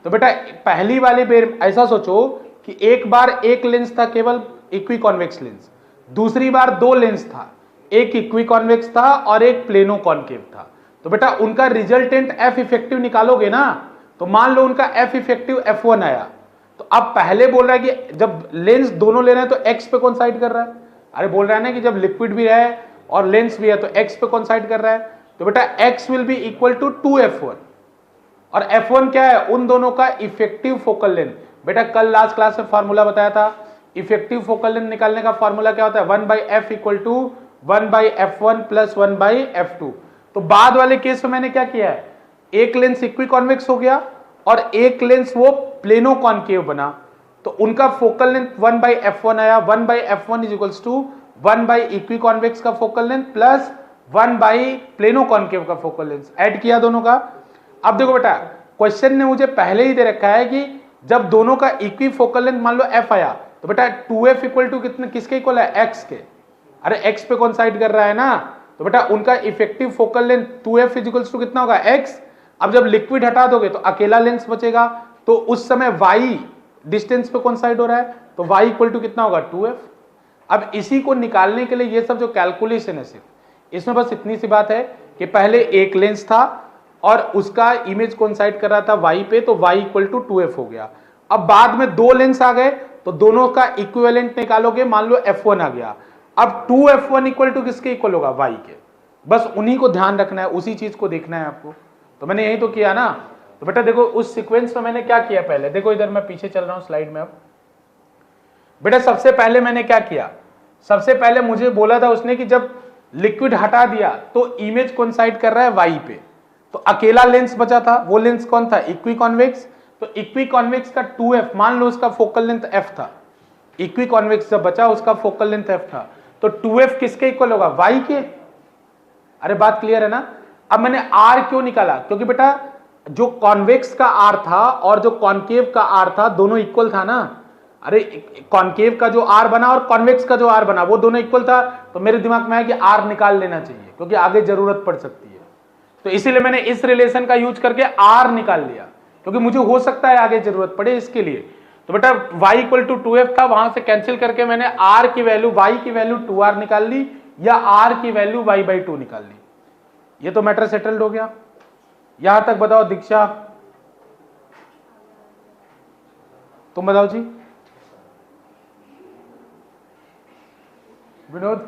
तो बेटा पहली वाली बेर ऐसा सोचो कि एक बार एक लेंस था केवल इक्वी कॉन्वेक्स लेंस, दूसरी बार दो लेंस था, एक इक्वी कॉन्वेक्स था और एक प्लेनो कॉन्केव था। तो बेटा उनका रिजल्टेंट f इफेक्टिव निकालोगे ना, तो मान लो उनका f इफेक्टिव f1 आया, तो अब पहले बोल रहा है कि जब लेंस दोनों ले रहे हैं तो x पे कॉन्साइड कर रहा है। अरे बोल रहा है ना कि जब लिक्विड भी है और लेंस भी है तो x पे कॉन्साइड कर रहा है, तो बेटा x will be equal to 2f1, और f1 क्या है? उन दोनों का इफेक्टिव फोकल लेंथ। बेटा कल लास्ट क्लास में फॉर्मूला बताया था, इफेक्टिव फोकल लेंथ निकालने का फॉर्मूला क्या होता है? 1/f equal to 1/f1 plus 1/f2। तो बाद वाले केस में मैंने क्या किया है, एक लेंस इक्वी कॉन्वेक्स हो गया और एक लेंस वो प्लेनो कॉन्केव बना, तो उनका फोकल लेंथ 1/f1 आया। 1/f1 इज इक्वल्स टू 1/इक्वी कॉन्वेक्स का फोकल लेंथ प्लस 1/प्लेनो कॉन्केव का फोकल लेंथ, ऐड किया दोनों का। अब देखो बेटा क्वेश्चन ने मुझे पहले ही दे रखा है कि जब दोनों का इक्वी फोकल लेंथ मान लो f आया, तो बेटा 2f इक्वल टू कितने, किसके इक्वल है? x के। अरे x पे कॉन्साइड कर रहा है ना, तो बेटा उनका effective focal length 2f equals to कितना होगा? x। अब जब लिक्विड हटा दोगे तो अकेला लेंस बचेगा, तो उस समय y डिस्टेंस पे कॉन्साइड हो रहा है, तो y इक्वल टू कितना होगा? 2f। अब इसी को निकालने के लिए ये सब जो कैलकुलेशन है, सिर्फ इसमें बस इतनी सी बात है कि पहले एक लेंस था और उसका इमेज कॉन्साइड कर रहा था y पे, तो y इक्वल टू 2f हो गया। अब बाद में दो लेंस आ गए तो दोनों का इक्विवेलेंट निकालोगे, मान लो F1 आ गया, अब 2F1 इक्वल टू किसके इक्वल होगा, y के। बस उन्हीं को ध्यान रखना है, उसी चीज को देखना है आपको। तो मैंने यही तो किया ना। तो बेटा देखो उस सीक्वेंस में मैंने क्या किया, पहले देखो इधर मैं पीछे चल रहा हूं स्लाइड में। अब बेटा सबसे पहले मैंने क्या किया, सबसे पहले मुझे बोला था उसने कि जब लिक्विड हटा दिया तो इमेज कोइंसाइड कर रहा है y पे, तो अकेला लेंस बचा था, वो लेंस कौन था, इक्वी कॉन्वेक्स। तो इक्वी कॉन्वेक्स का 2f, मान लो उसका फोकल लेंथ f था, इक्वी कॉन्वेक्स जब बचा उसका फोकल लेंथ f था, तो 2f किसके इक्वल होगा, y के। अरे बात क्लियर है ना। अब मैंने r क्यों निकाला, क्योंकि बेटा जो कॉन्वेक्स का r था और जो कॉन्केव का r था दोनों इक्वल था ना। अरे कॉन्केव का जो r बना और कॉन्वेक्स का जो r बना वो दोनों इक्वल था, तो मेरे दिमाग में आया कि r निकाल लेना चाहिए क्योंकि आगे जरूरत पड़ सकती है। तो इसीलिए मैंने इस रिलेशन का यूज करके r निकाल लिया, क्योंकि मुझे हो सकता है आगे जरूरत पड़े इसके लिए। तो बेटा y इक्वल टू 2f था, वहां से कैंसिल करके मैंने r की वैल्यू, y की वैल्यू 2r निकाल ली या r की वैल्यू y/2 निकाल ली। ये तो मैटर सेटल्ड हो गया। यहां तक बताओ दीक्षा, तुम बताओ जी। विनोद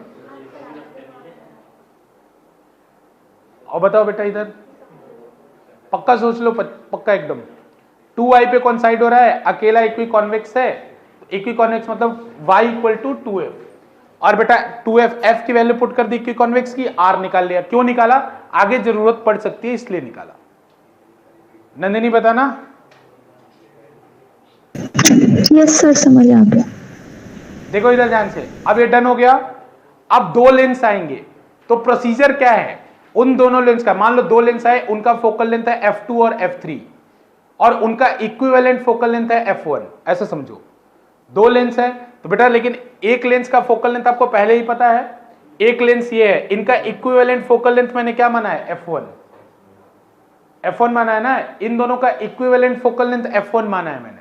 और बताओ बेटा इधर, पक्का सोच लो, पक्का एकदम। 2y पे कौन साइड हो रहा है, अकेला इक्वी कॉन्वेक्स है, इक्वी कॉन्वेक्स मतलब y इक्वल टू 2f। और बेटा 2f, f की वैल्यू पुट कर दी इक्वी कॉन्वेक्स की, r निकाल लिया। क्यों निकाला, आगे जरूरत पड़ सकती है इसलिए निकाला। नंदिनी बताना। यस सर, समझ आ गया। देखो इधर ध्यान से, अब ये डन हो गया। अब दो लेंस आएंगे तो प्रोसीजर क्या है, उन दोनों लेंस का, मान लो दो लेंस आए, उनका फोकल लेंथ है f2 और f3 और उनका इक्विवेलेंट फोकल लेंथ है f1, ऐसा समझो। दो लेंस है तो बेटा, लेकिन एक लेंस का फोकल लेंथ आपको पहले ही पता है, एक लेंस ये है, इनका इक्विवेलेंट फोकल लेंथ मैंने क्या माना है, f1 माना है ना। इन दोनों का इक्विवेलेंट फोकल लेंथ f1 माना है मैंने।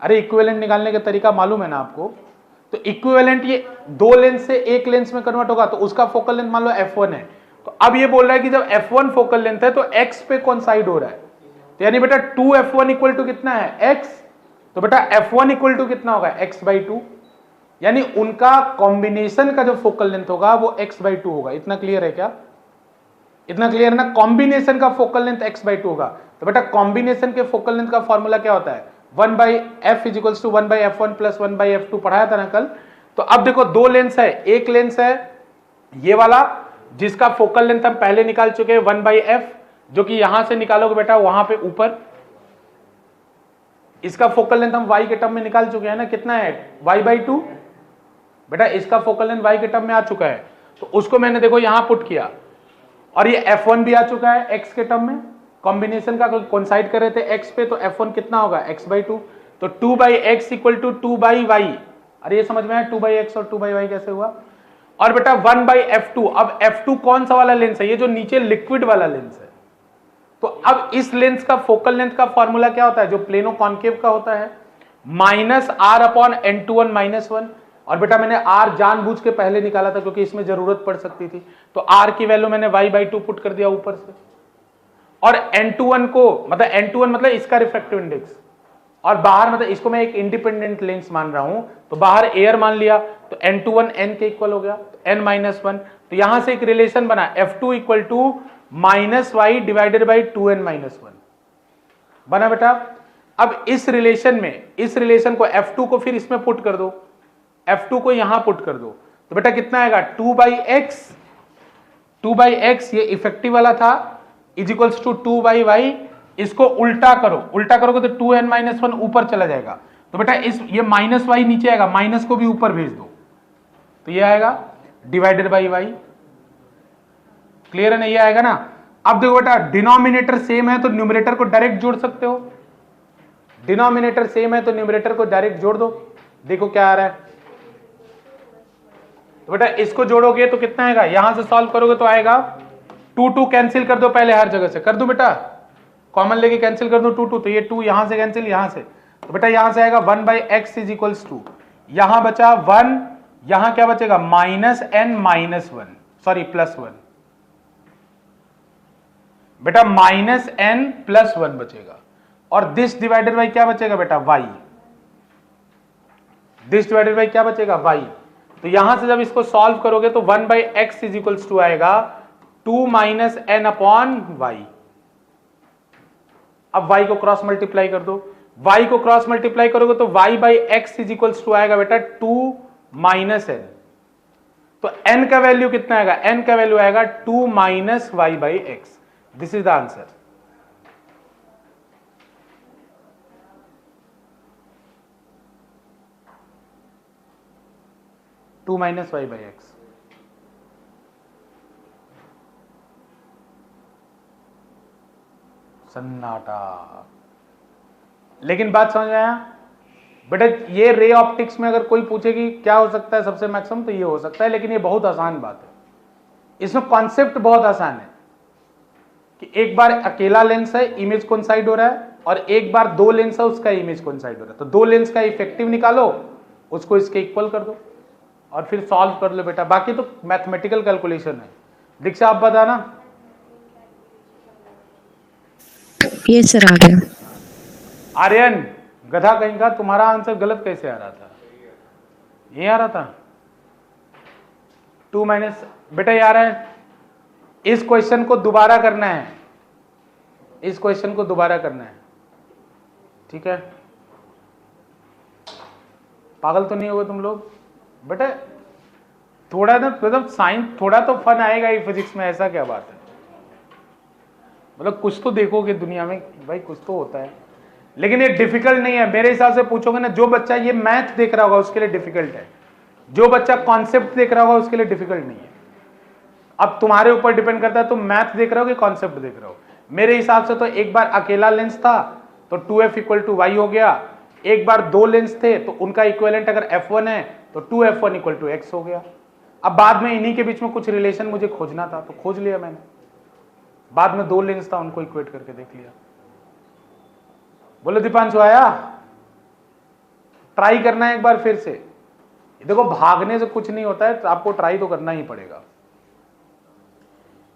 अरे इक्विवेलेंट निकालने का तरीका मालूम है ना आपको। तो इक्विवेलेंट ये दो लेंस से एक लेंस में कन्वर्ट होगा, तो उसका फोकल लेंथ मान लो f1 है। तो अब ये बोल रहा है कि जब f1 फोकल लेंथ है तो x पे कौन साइड हो रहा है, तो यानी बेटा 2f1 इक्वल टू कितना है, x। तो बेटा f1 इक्वल टू कितना होगा, x/2, यानी उनका कॉम्बिनेशन का जो फोकल लेंथ होगा वो x/2 होगा। इतना क्लियर है क्या, इतना क्लियर है ना। कॉम्बिनेशन का फोकल लेंथ x/2 होगा। तो बेटा कॉम्बिनेशन के फोकल लेंथ का फॉर्मूला क्या होता है, 1/f is equals to 1/f1 plus 1/f2, पढ़ाया था ना कल। तो अब देखो दो लेंस है, एक लेंस है ये वाला जिसका फोकल लेंथ हम पहले निकाल चुके हैं 1/f, जो कि यहां से निकालोगे बेटा वहां पे ऊपर, इसका फोकल लेंथ हम y के टर्म में निकाल चुके हैं ना, कितना है, y/2। बेटा इसका फोकल लेंथ y के टर्म में आ चुका है, तो उसको मैंने देखो यहां पुट किया, और ये f1 भी आ चुका है x के टर्म में। कॉम्बिनेशन का कोइंसाइड कर रहे थे x पे, तो f1 कितना होगा, x/2। तो 2/x इक्वल टू 2/y। अरे ये समझ में आया 2/x और 2/y कैसे हुआ। और बेटा 1/f2, अब f2 कौन सा वाला लेंस है, ये जो नीचे लिक्विड वाला लेंस है। तो अब इस लेंस का फोकल लेंथ का फॉर्मूला क्या होता है, जो प्लेनो कॉन्केव का होता है, -r/n21-1। और बेटा मैंने r जानबूझ के पहले निकाला था क्योंकि इसमें जरूरत पड़ सकती थी, तो r की वैल्यू मैंने y/2 पुट कर दिया ऊपर से। और n21 को, मतलब n21 मतलब इसका रिफ्रैक्टिव इंडेक्स, और बाहर मतलब इसको मैं एक इंडिपेंडेंट लेंस मान रहा हूं, तो बाहर एयर मान लिया, तो n21 n के इक्वल हो गया, n-1। तो यहां से एक रिलेशन बना f2 equal to -y divided by 2n-1 बना बेटा। अब इस रिलेशन में, इस रिलेशन को f2 को फिर इसमें पुट कर दो, f2 को यहां पुट कर दो, तो बेटा कितना आएगा, 2/x ये इफेक्टिव वाला था इज इक्वल्स टू 2/y। इसको उल्टा करो, उल्टा करोगे तो 2n-1 ऊपर चला जाएगा, तो बेटा इस ये -y नीचे आएगा, माइनस को भी ऊपर भेज दो, तो ये आएगा डिवाइडेड बाई y। क्लियर है ना, ये आएगा ना। अब देखो बेटा डिनोमिनेटर सेम है तो न्यूमरेटर को डायरेक्ट जोड़ सकते हो, डिनोमिनेटर सेम है तो न्यूमरेटर को डायरेक्ट जोड़ दो, देखो क्या आ रहा है। तो बेटा इसको जोड़ोगे तो कितना आएगा, यहां से सॉल्व करोगे तो आएगा 2 कैंसिल कर दो, पहले हर जगह से कर दो बेटा, कॉमन लेके कैंसिल कर दो 2 तो ये 2 यहां से कैंसिल, यहां से, तो बेटा यहां से आएगा 1/x इज इक्वल्स टू, यहां बचा 1, यहां क्या बचेगा -n-1, सॉरी +1, बेटा -n+1 बचेगा। और दिस डिवाइडेड बाई क्या बचेगा बेटा, y। दिस डिवाइडेड बाई क्या बचेगा, y। तो यहां से जब इसको सॉल्व करोगे तो 1/x इज इक्वल्स टू आएगा 2 माइनस एन अपॉन वाई। अब y को क्रॉस मल्टीप्लाई कर दो, y को क्रॉस मल्टीप्लाई करोगे तो y by x is equals to आएगा बेटा 2 माइनस एन। तो n का वैल्यू कितना आएगा, n का वैल्यू आएगा 2 minus y by x. This is the answer. Two minus y by x. सन्नाटा। लेकिन बात समझ में आया बेटा, ये रे ऑप्टिक्स में अगर कोई पूछे कि क्या हो सकता है सबसे मैक्सिमम, तो ये हो सकता है, लेकिन ये बहुत आसान बात है। इसमें कॉन्सेप्ट बहुत आसान है कि एक बार अकेला लेंस है, इमेज कोइंसाइड हो रहा है, और एक बार दो लेंस है, उसका इमेज कोइंसाइड हो रहा है। तो दो लेंस का इफेक्टिव निकालो, उसको इसके इक्वल कर दो और फिर सॉल्व कर लो बेटा। बाकी तो मैथमेटिकल कैलकुलेशन है। दीक्षा आप बताना। ये सर आ गया। आर्यन गधा कहीं का, तुम्हारा आंसर गलत कैसे आ रहा था, ये आ रहा था 2 माइनस। बेटा यार है, इस क्वेश्चन को दोबारा करना है, इस क्वेश्चन को दोबारा करना है, ठीक है। पागल तो नहीं होगे तुम लोग बेटा, थोड़ा ना मतलब साइंस थोड़ा तो फन आएगा ही फिजिक्स में, ऐसा क्या बात है। मतलब कुछ तो देखोगे दुनिया में भाई, कुछ तो होता है। लेकिन ये डिफिकल्ट नहीं है मेरे हिसाब से। पूछोगे ना, जो बच्चा ये मैथ देख रहा होगा उसके लिए डिफिकल्ट है, जो बच्चा कॉन्सेप्ट देख रहा होगा उसके लिए डिफिकल्ट नहीं है। अब तुम्हारे ऊपर डिपेंड करता है तुम मैथ देख रहे हो कि कॉन्सेप्ट देख रहे हो। मेरे हिसाब से तो एक बार अकेला लेंस था तो 2f इक्वल टू वाई हो गया, एक बार दो लेंस थे तो उनका इक्विवेलेंट अगर f1 है तो 2f1 इक्वल टू x हो गया। अब बाद में इन्हीं के बीच में कुछ रिलेशन मुझे खोजना था तो खोज लिया मैंने, बाद में दो लेंस था उनको इक्वेट करके देख लिया। बोलो दीपांशु आया, ट्राई करना है एक बार फिर से। देखो भागने से कुछ नहीं होता है, तो आपको ट्राई तो करना ही पड़ेगा।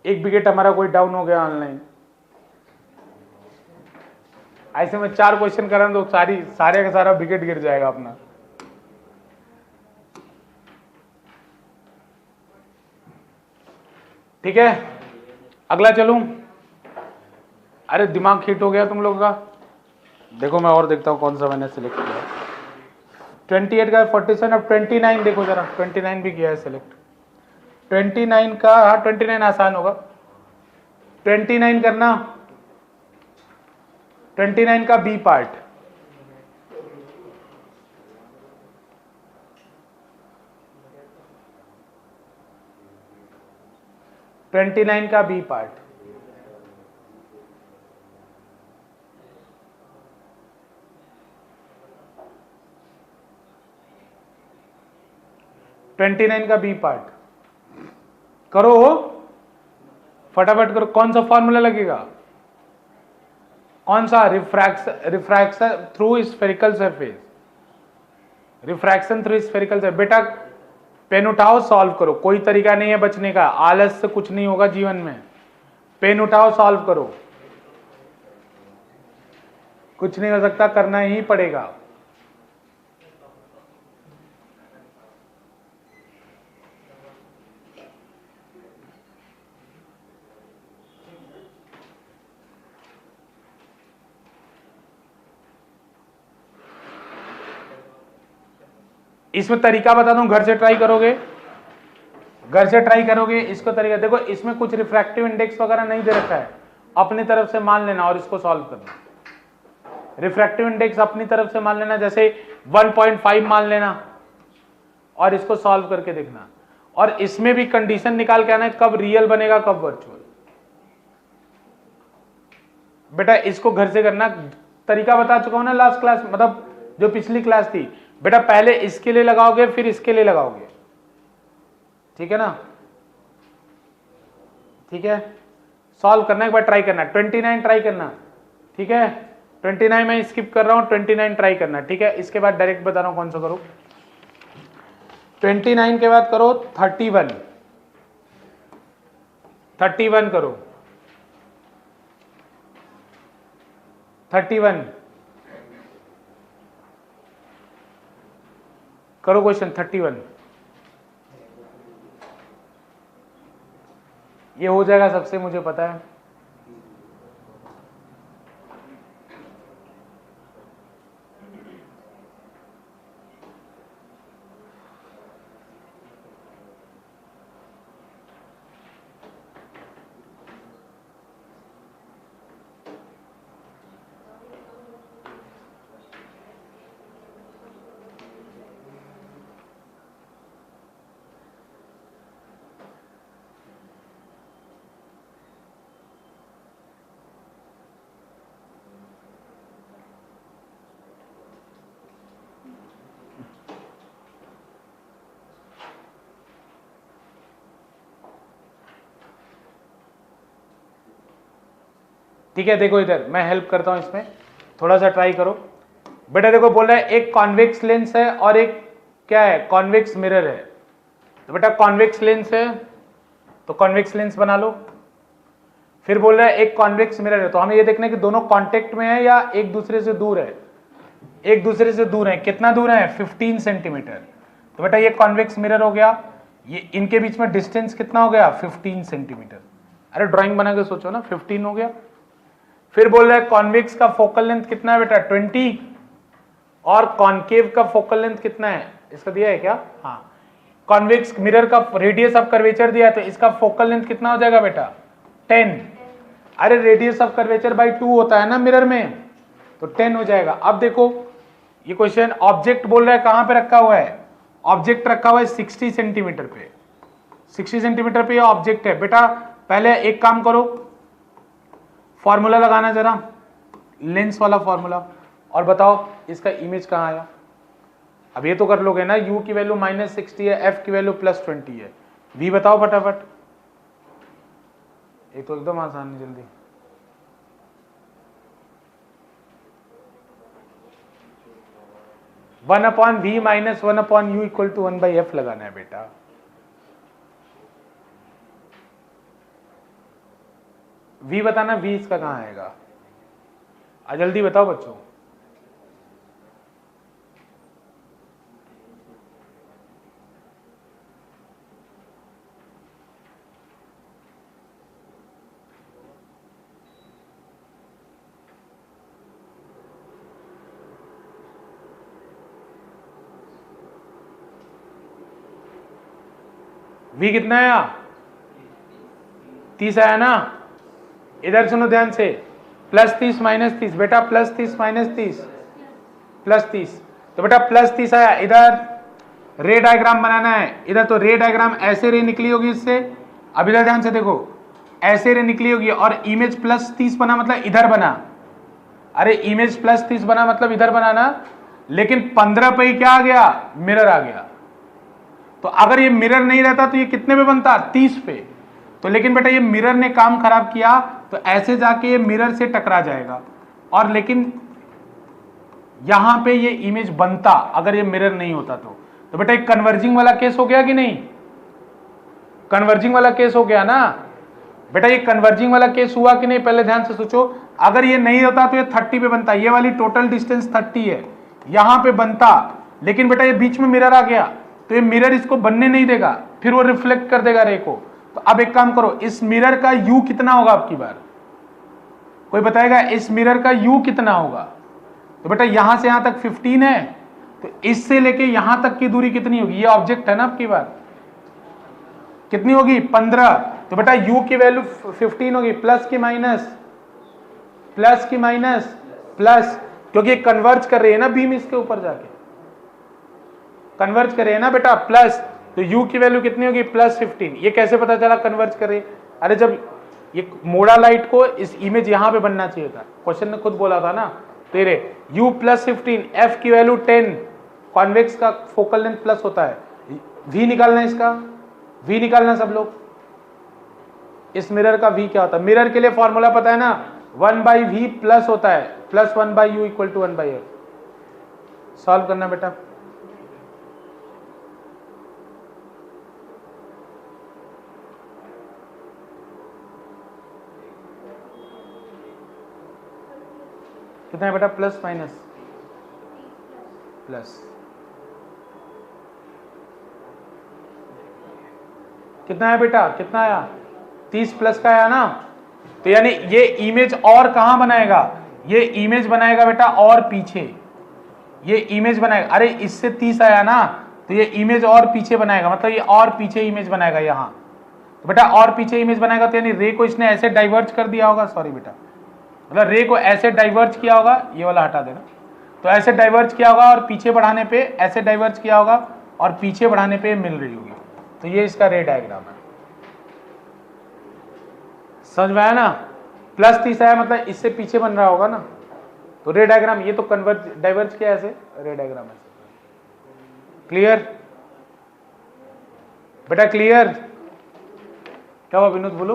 एक विकेट हमारा कोई डाउन हो गया ऑनलाइन, ऐसे में 4 क्वेश्चन करा तो सारे का सारा विकेट गिर जाएगा अपना। ठीक है, अगला चलूं। अरे दिमाग हिट हो गया तुम लोगों का। देखो मैं और देखता हूं कौन सा मैंने सिलेक्ट किया। 28 का 47, अब 29 देखो जरा, 29 भी किया है सिलेक्ट। 29 का, हाँ 29 आसान होगा। 29 करना, 29 का बी पार्ट। का बी पार्ट। का बी पार्ट करो, फटाफट करो। कौन सा फॉर्मूला लगेगा, कौन सा? Refraction through spherical surface, refraction through spherical surface. बेटा पेन उठाओ, सॉल्व करो, कोई तरीका नहीं है बचने का। आलस से कुछ नहीं होगा जीवन में। पेन उठाओ, सॉल्व करो, कुछ नहीं हो सकता, करना ही पड़ेगा। इसमें तरीका बता दूं, घर से ट्राई करोगे, घर से ट्राई करोगे इसको तरीका। देखो इसमें कुछ रिफ्रैक्टिव इंडेक्स वगैरह नहीं दे रखा है, अपनी तरफ से मान लेना और इसको सॉल्व करना। रिफ्रैक्टिव इंडेक्स अपनी तरफ से मान लेना, जैसे 1.5 मान लेना और इसको सॉल्व करके देखना। और इसमें भी कंडीशन निकाल के आना है, कब रियल बनेगा कब वर्चुअल। बेटा इसको घर से करना, तरीका बता चुका हूं ना लास्ट क्लास, मतलब जो पिछली क्लास थी। बेटा पहले इसके लिए लगाओगे फिर इसके लिए लगाओगे, ठीक है ना? ठीक है, सॉल्व करना, एक बार ट्राई करना। 29 ट्राई करना, ठीक है? 29 मैं स्किप कर रहा हूं, 29 ट्राई करना, ठीक है? इसके बाद डायरेक्ट बता रहा हूं कौन सा करो। 29 के बाद करो 31 करो। 31 करो क्वेश्चन 31। ये हो जाएगा सबसे, मुझे पता है। ठीक है, देखो इधर मैं हेल्प करता हूं इसमें, थोड़ा सा ट्राई करो बेटा। देखो बोल रहा है एक कॉन्वेक्स लेंस है और एक क्या है, कॉन्वेक्स मिरर है। तो बेटा कॉन्वेक्स लेंस है तो कॉन्वेक्स लेंस बना लो। फिर बोल रहा है एक कॉन्वेक्स मिरर है, तो हमें ये देखना है कि दोनों कांटेक्ट में है या एक दूसरे से दूर है। एक दूसरे से दूर है, कितना दूर है, 15 सेंटीमीटर। तो बेटा ये कॉन्वेक्स मिरर हो गया, ये इनके बीच में डिस्टेंस कितना हो गया, 15 सेंटीमीटर। अरे ड्राइंग बना के सोचो ना, 15 हो गया। फिर बोल रहा है कॉन्वेक्स का फोकल लेंथ कितना है बेटा, 20, और कॉन्केव का फोकल लेंथ कितना है, इसका दिया है क्या, हाँ। कॉन्वेक्स मिरर का रेडियस ऑफ कर्वेचर दिया है, तो इसका फोकल लेंथ कितना हो जाएगा बेटा, 10। अरे रेडियस ऑफ कर्वेचर बाई 2 होता है ना मिरर में, तो 10 हो जाएगा। अब देखो ये क्वेश्चन ऑब्जेक्ट बोल रहा है कहां पे रखा हुआ है, ऑब्जेक्ट रखा हुआ है 60 सेंटीमीटर पे। 60 सेंटीमीटर पे ये ऑब्जेक्ट है बेटा। पहले एक काम करो, फॉर्मूला लगाना जरा, लेंस वाला फॉर्मूला, और बताओ इसका इमेज कहां आया। अब ये तो कर लोगे ना, u की वैल्यू -60 है, f की वैल्यू +20 है, v बताओ फटाफट। ये तो एकदम आसान है, जल्दी। One upon v minus 1 upon u equal to 1/f लगाना है बेटा। v बताना, v इसका कहां आएगा, जल्दी बताओ बच्चों। v कितना आया, 30 आया ना। इधर सुनो ध्यान से, +30 -30 बेटा, +30 -30 +30, तो बेटा +30 आया। इधर रे डायग्राम बनाना है, इधर तो रे डायग्राम ऐसे रे निकली होगी इससे। अब इधर ध्यान से देखो, ऐसे रे निकली होगी और इमेज +30 बना मतलब इधर बना। अरे इमेज +30 बना मतलब इधर बना ना, लेकिन 15 पे ही क्या आ गया, मिरर आ गया। तो अगर ये मिरर नहीं रहता तो ये कितने पे बनता, 30 पे। तो लेकिन बेटा ये मिरर ने काम खराब किया, तो ऐसे जाके ये मिरर से टकरा जाएगा, और लेकिन यहां पे ये इमेज बनता अगर ये मिरर नहीं होता तो बेटा एक कन्वर्जिंग वाला केस हो गया कि नहीं, कन्वर्जिंग वाला केस हो गया ना बेटा। ये कन्वर्जिंग वाला केस हुआ कि नहीं, पहले ध्यान से सोचो। अगर ये नहीं होता तो ये 30 पे बनता, ये वाली टोटल डिस्टेंस 30 है, यहां पे बनता, लेकिन बेटा ये बीच में मिरर आ गया, तो ये मिरर इसको बनने नहीं देगा, फिर वो रिफ्लेक्ट कर देगा रे को। तो अब एक काम करो, इस मिरर का u कितना होगा आपकी बार, कोई बताएगा इस मिरर का u कितना होगा। तो बेटा यहां से यहां तक 15 है, तो इससे लेके यहां तक की दूरी कितनी होगी, ये ऑब्जेक्ट है ना आपकी बार, कितनी होगी, 15। तो बेटा u की वैल्यू 15 होगी, प्लस की माइनस, प्लस की माइनस प्लस, क्योंकि कन्वर्ज कर रही है ना बीम इसके ऊपर जाके, कन्वर्ज कर रही है ना बेटा, प्लस। तो u की वैल्यू कितनी होगी, +15। ये कैसे पता चला कन्वर्ज कर रही है, अरे जब ये मोड़ा लाइट को इस इमेज यहां पे बनना चाहिए था, क्वेश्चन ने खुद बोला था ना। तेरे u +15, f की वैल्यू 10, कॉन्वेक्स का फोकल लेंथ प्लस होता है, v निकालना है इसका, v निकालना सब लोग। इस मिरर का v क्या होता है, मिरर के लिए फॉर्मूला पता है ना, 1/v प्लस होता है, +1/u equal to 1/f। Solve करना बेटा। कितना है बेटा, प्लस माइनस प्लस, कितना है बेटा, कितना आया, 30 प्लस का आया ना। तो यानी ये इमेज और कहां बनाएगा, ये इमेज बनाएगा बेटा और पीछे, ये इमेज बनाएगा, अरे इससे 30 आया ना, तो ये इमेज और पीछे बनाएगा, मतलब ये और पीछे इमेज बनाएगा यहां। तो बेटा और पीछे इमेज बनाएगा, तो यानी रे को इसने ऐसे डाइवर्ज कर दिया होगा, सॉरी बेटा, मतलब रे को ऐसे डाइवर्ज किया होगा, ये वाला हटा देना, तो ऐसे डाइवर्ज किया होगा और पीछे बढ़ाने पे ऐसे डाइवर्ज किया होगा और पीछे बढ़ाने पे मिल रही होगी। तो ये इसका रे डायग्राम है, समझ में आया ना। प्लस 30 आया मतलब इससे पीछे बन रहा होगा ना, तो रे डायग्राम, ये तो कन्वर्ज डाइवर्ज किया ऐसे, रे डायग्राम ऐसे। क्लियर बेटा, क्लियर। क्या हुआ विनोद, बोलो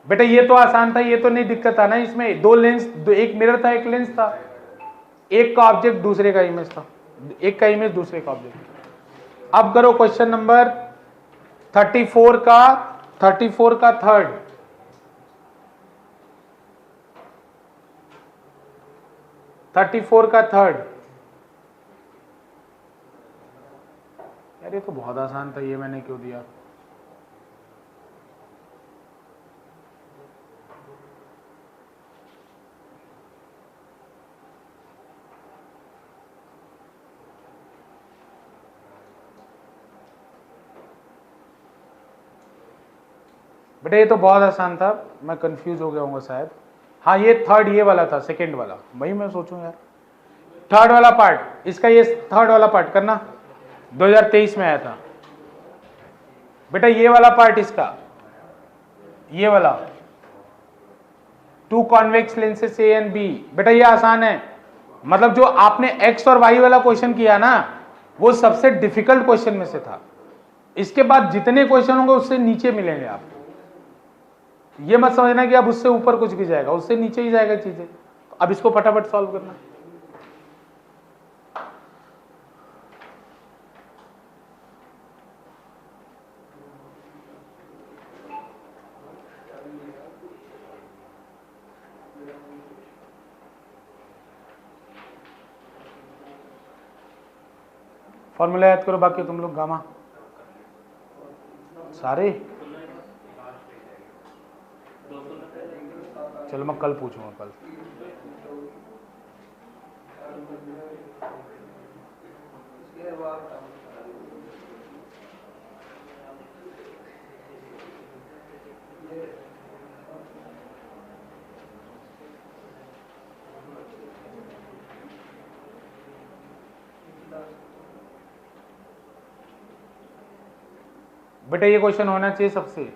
बेटा। ये तो आसान था, ये तो नहीं दिक्कत था ना इसमें, दो लेंस, एक मिरर था एक लेंस था, एक का ऑब्जेक्ट दूसरे का इमेज था, एक का इमेज दूसरे का ऑब्जेक्ट। अब करो क्वेश्चन नंबर 34 का थर्ड, यार ये तो बहुत आसान था, ये मैंने क्यों दिया। बेटा ये तो बहुत आसान था, मैं कंफ्यूज हो गया हूँ शायद। हाँ ये थर्ड, ये वाला था, सेकंड वाला, वही मैं सोचूं यार, थर्ड वाला पार्ट इसका, ये थर्ड वाला पार्ट करना, 2023 में आया था बेटा। ये वाला पार्ट इसका, ये वाला, two convex lenses A and B, बेटा ये आसान है, मतलब जो आपने एक्स और वाई वाला क्वेश्चन किया ना, वो सबसे डिफिकल्ट क्वेश्चन में से था। इसके बाद जितने क्वेश्चन होंगे उससे नीचे मिलेंगे आपको, ये मत समझना कि अब उससे ऊपर कुछ भी जाएगा, उससे नीचे ही जाएगा चीजें। अब इसको फटाफट सॉल्व करना। फॉर्मूला याद करो बाकी तुम लोग, गामा सारे, चलो मैं कल पूछूंगा, कल। बेटा ये क्वेश्चन होना चाहिए सबसे,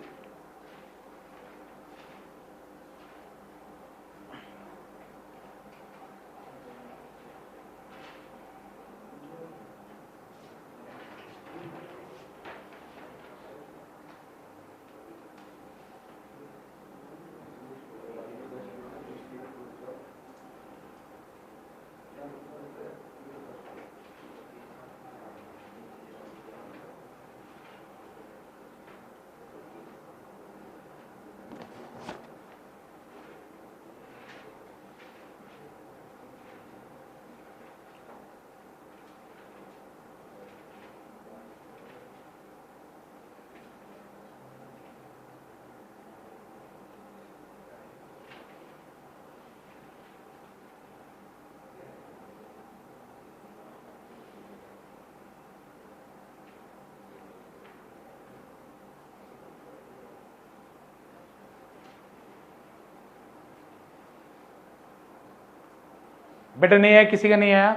बेटा नहीं आया, किसी का नहीं आया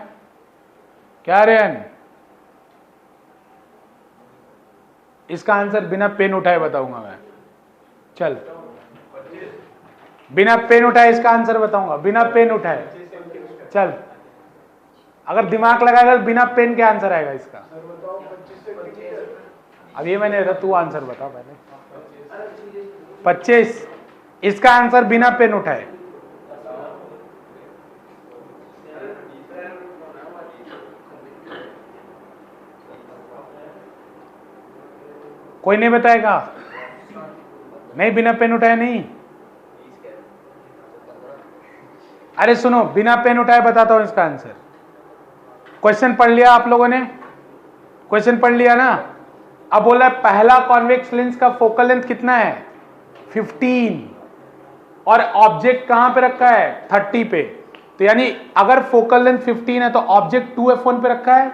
क्या रेन? इसका आंसर बिना पेन उठाए बताऊंगा मैं, चल बिना पेन उठाए इसका आंसर बताऊंगा, बिना पेन उठाए, चल अगर दिमाग लगाएगा तो बिना पेन के आंसर आएगा इसका। अब ये मैंने, तू आंसर बता पहले। 25, इसका आंसर बिना पेन उठाए। कोई नहीं बताएगा? नहीं, बिना पेन उठाए नहीं। अरे सुनो, बिना पेन उठाए बताता हूं इसका आंसर। क्वेश्चन पढ़ लिया आप लोगों ने? क्वेश्चन पढ़ लिया ना? अब बोला पहला कॉन्वेक्स लेंस का फोकल लेंथ कितना है? 15, और ऑब्जेक्ट कहां पे रखा है? 30 पे। तो यानी अगर फोकल लेंथ 15 है तो ऑब्जेक्ट 2f1 पे रखा है,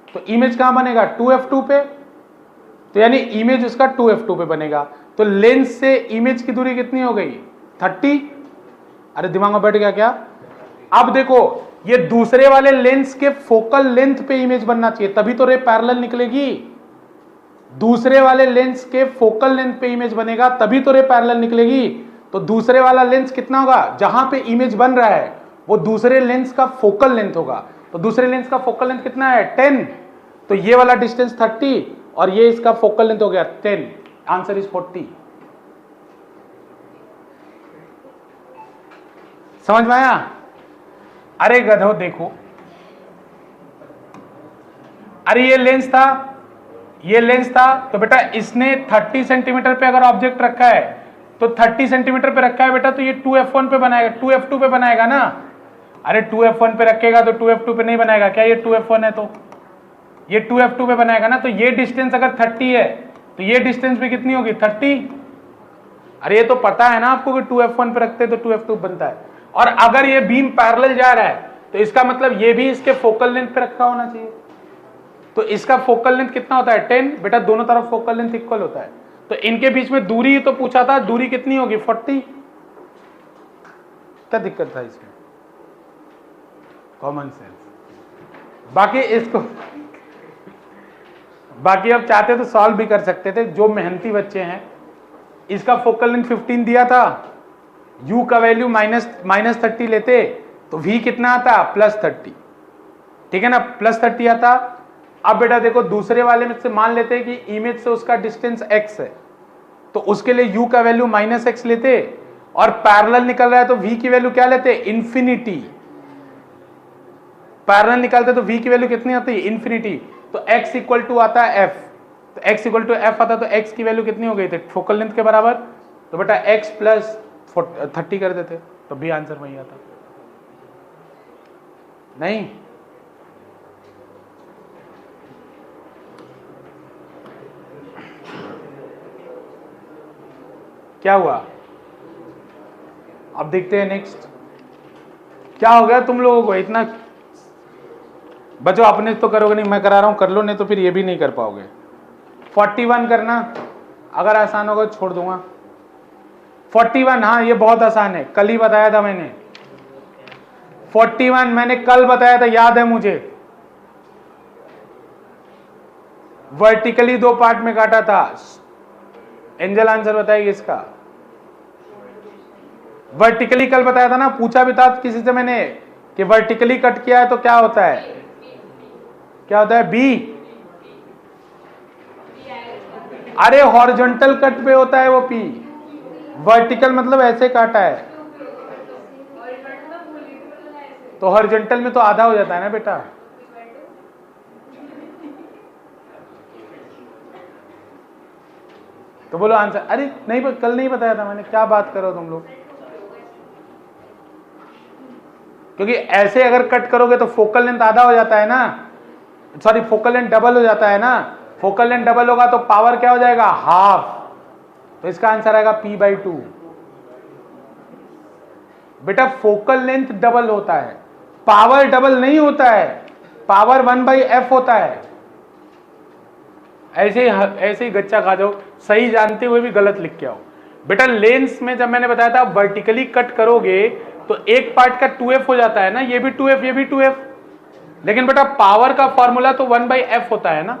तो इमेज कहां बनेगा? 2f2 पे। तो यानी इमेज उसका 2f2 पे बनेगा। तो लेंस से इमेज की दूरी कितनी हो गई? 30। अरे दिमाग में बैठ गया क्या? अब देखो, ये दूसरे वाले लेंस के फोकल लेंथ पे इमेज बनना चाहिए, तभी तो रे पैरेलल निकलेगी। दूसरे वाले लेंस के फोकल लेंथ पे इमेज बनेगा, तभी तो रे पैरेलल निकलेगी। तो दूसरे वाला लेंस कितना होगा? जहां पे इमेज बन रहा है वो दूसरे लेंस का फोकल लेंथ होगा। तो दूसरे लेंस का फोकल लेंथ कितना है? 10। तो ये वाला डिस्टेंस 30 और ये इसका फोकल लेंथ हो गया 10। Answer is 40। समझ में आया? अरे गधो देखो, अरे ये लेंस था, ये लेंस था, तो बेटा इसने 30 सेंटीमीटर पे अगर ऑब्जेक्ट रखा है तो 30 सेंटीमीटर पे रखा है बेटा, तो ये 2f1 पे बनाएगा, 2f2 पे बनाएगा ना। अरे 2f1 पे रखेगा तो 2f2 पे नहीं बनाएगा क्या? ये 2f1 है तो ये 2f2 पे बनाएगा ना। तो ये डिस्टेंस अगर 30 है तो ये डिस्टेंस भी कितनी होगी? 30। अरे ये तो पता है ना आपको कि 2f1 पे रखते तो 2f2 बनता है। और अगर ये बीम पैरेलल जा रहा है तो इसका मतलब ये भी इसके फोकल लेंथ पे रखा होना चाहिए। तो इसका फोकल लेंथ कितना होता है? 10। बेटा दोनों तरफ फोकल लेंथ इक्वल होता है, तो इनके बीच में दूरी तो पूछा था, दूरी कितनी होगी? 40। क्या दिक्कत था इसमें? Common sense. बाकी अब चाहते तो सॉल्व भी कर सकते थे, जो मेहनती बच्चे हैं। इसका फोकल लेंथ 15 दिया था, u का वैल्यू -30 लेते तो v कितना आता? +30। ठीक है ना, +30 आता। अब बेटा देखो, दूसरे वाले में से मान लेते हैं कि इमेज से उसका डिस्टेंस x है, तो उसके लिए u का वैल्यू -x लेते, और पैरेलल निकल रहा है तो v की वैल्यू क्या लेते? इन्फिनिटी। पैरेलल निकालते तो v की वैल्यू कितनी आती है? इन्फिनिटी। तो x इक्वल टू आता है f, तो x इक्वल टू f आता, तो x की वैल्यू कितनी हो गई थी? फोकल लेंथ के बराबर। तो बेटा x प्लस 30 कर देते तो भी आंसर वही आता। नहीं, क्या हुआ? अब देखते हैं नेक्स्ट क्या हो गया तुम लोगों को। इतना बच्चों अपने तो करोगे नहीं, मैं करा रहा हूं, कर लो, नहीं तो फिर ये भी नहीं कर पाओगे। 41 करना, अगर आसान होगा छोड़ दूंगा। 41, हाँ ये बहुत आसान है, कल ही बताया था मैंने। 41 मैंने कल बताया था, याद है मुझे। वर्टिकली 2 पार्ट में काटा था। एंजल आंसर बताएगी इसका। वर्टिकली कल बताया था ना, पूछा भी था किसी से मैंने कि वर्टिकली कट किया है तो क्या होता है? क्या होता है? बी। अरे हॉरिजॉन्टल कट पे होता है वो पी। वर्टिकल मतलब ऐसे काटा है, तो हॉरिजॉन्टल में तो आधा हो जाता है ना बेटा। तो बोलो आंसर। अरे नहीं, कल नहीं बताया था मैंने, क्या बात करो तुम लोग। क्योंकि ऐसे अगर कट करोगे तो फोकल लेंथ आधा हो जाता है ना, सॉरी फोकल लेंथ डबल हो जाता है ना। फोकल लेंथ डबल होगा तो पावर क्या हो जाएगा? हाफ। तो इसका आंसर आएगा p/2। बेटा फोकल लेंथ डबल होता है, पावर डबल नहीं होता है, पावर 1/f होता है। ऐसे ही गच्चा खा जाओ, सही जानते हुए भी गलत लिख के आओ। बेटा लेंस में जब मैंने बताया था वर्टिकली कट करोगे तो एक पार्ट का 2f हो जाता है ना, ये भी 2f, ये भी 2f। लेकिन बेटा पावर का फॉर्मूला तो 1/f होता है ना,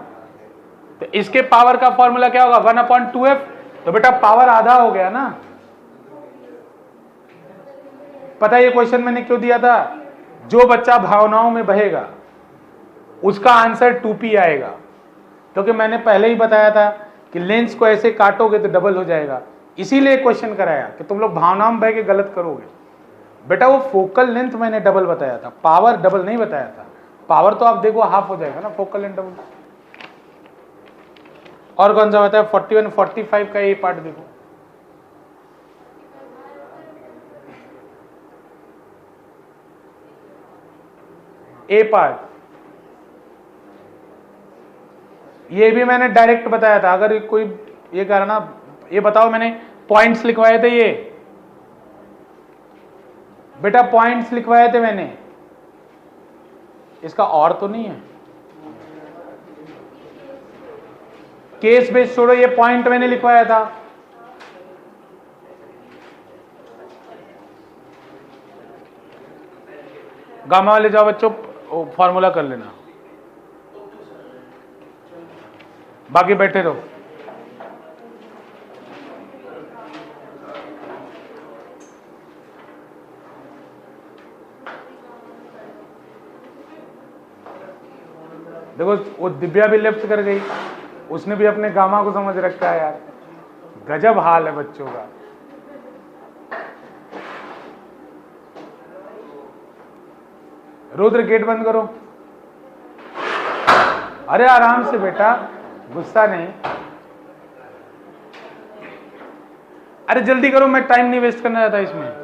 तो इसके पावर का फॉर्मूला क्या होगा? 1/2f। तो बेटा पावर आधा हो गया ना। पता है ये क्वेश्चन मैंने क्यों दिया था? जो बच्चा भावनाओं में बहेगा उसका आंसर 2p आएगा, क्योंकि मैंने पहले ही बताया था कि लेंस को ऐसे काटोगे तो डबल हो जाएगा। इसीलिए क्वेश्चन कराया कि तुम लोग भावनाओं में बह के गलत करोगे। बेटा वो फोकल लेंथ मैंने डबल बताया था, पावर डबल नहीं बताया था। पावर तो आप देखो हाफ हो जाएगा ना, फोकल लेंथ डबल। और कौन सा बताया? 41 45 का ये पार्ट देखो। ए पार्ट, ये भी मैंने डायरेक्ट बताया था। अगर कोई ये कह रहा ना, ये बताओ मैंने पॉइंट्स लिखवाए थे, ये बेटा पॉइंट्स लिखवाए थे मैंने, इसका और तो नहीं है। केस बेस छोड़ो, ये पॉइंट मैंने लिखवाया था। गामा वाले जाओ बच्चों, फॉर्मूला कर लेना, बाकी बैठे रहो। देखो वो दिव्या भी लेफ्ट कर गई, उसने भी अपने गामा को समझ रखा है यार, गजब हाल है बच्चों का। रुद्र गेट बंद करो। अरे आराम से बेटा, गुस्सा नहीं। अरे जल्दी करो, मैं टाइम नहीं वेस्ट करना चाहता इसमें।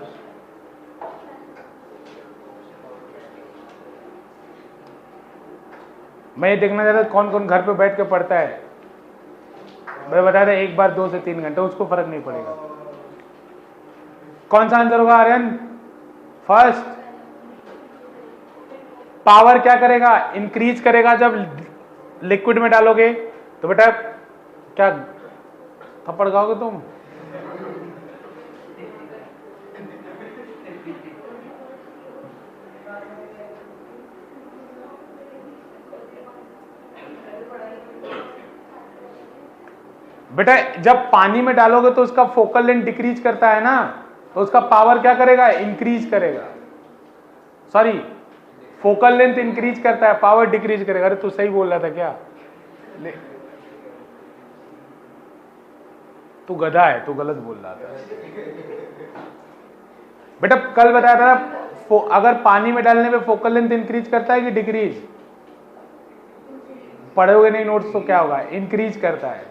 मैं ये देखना चाहता कौन कौन घर पे बैठ के पढ़ता है। मैं बता रहा एक बार 2 से 3 घंटे, उसको फर्क नहीं पड़ेगा। कौन सा आंसर होगा आर्यन? फर्स्ट, पावर क्या करेगा? इंक्रीज करेगा जब लिक्विड में डालोगे। तो बेटा क्या थप्पड़ खाओगे तुम? बेटा जब पानी में डालोगे तो उसका फोकल लेंथ डिक्रीज करता है ना, तो उसका पावर क्या करेगा? इंक्रीज करेगा। सॉरी, फोकल लेंथ इंक्रीज करता है, पावर डिक्रीज करेगा। अरे तू सही बोल रहा था क्या? तू गधा है, तू गलत बोल रहा था बेटा। कल बताया था अगर पानी में डालने पे फोकल लेंथ इंक्रीज करता है कि डिक्रीज? पढ़ोगे नहीं नोट्स तो क्या होगा? इंक्रीज करता है।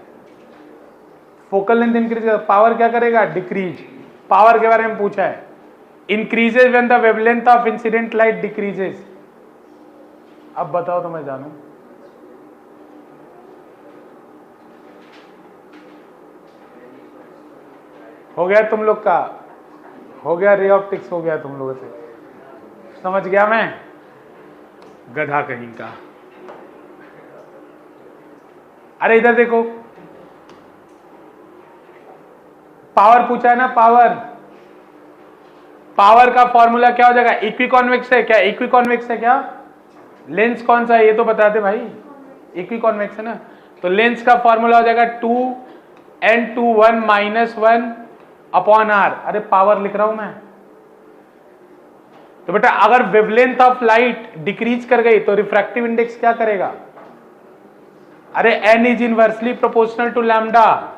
फोकल लेंथ इंक्रीज करता है, पावर क्या करेगा? डिक्रीज। पावर के बारे में पूछा है। Increases when the wavelength of incident light decreases. अब बताओ तो मैं जानूं। हो गया तुम लोग का? हो गया रे ऑप्टिक्स, हो गया तुम लोगों से। समझ गया मैं? गधा कहीं का। अरे इधर देखो, पावर पूछा है ना, पावर। पावर का फॉर्मूला क्या हो जाएगा? इक्विकॉन्वेक्स है क्या? इक्विकॉन्वेक्स है क्या? लेंस कौन सा है ये तो बता दे भाई। इक्विकॉन्वेक्स है ना, तो लेंस का फॉर्मूला हो जाएगा 2n21 -1 अपॉन r। अरे पावर लिख रहा हूं मैं। तो बेटा अगर वेवलेंथ ऑफ लाइट डिक्रीज कर गई तो रिफ्रैक्टिव इंडेक्स क्या करेगा? अरे n is inversely proportional to lambda.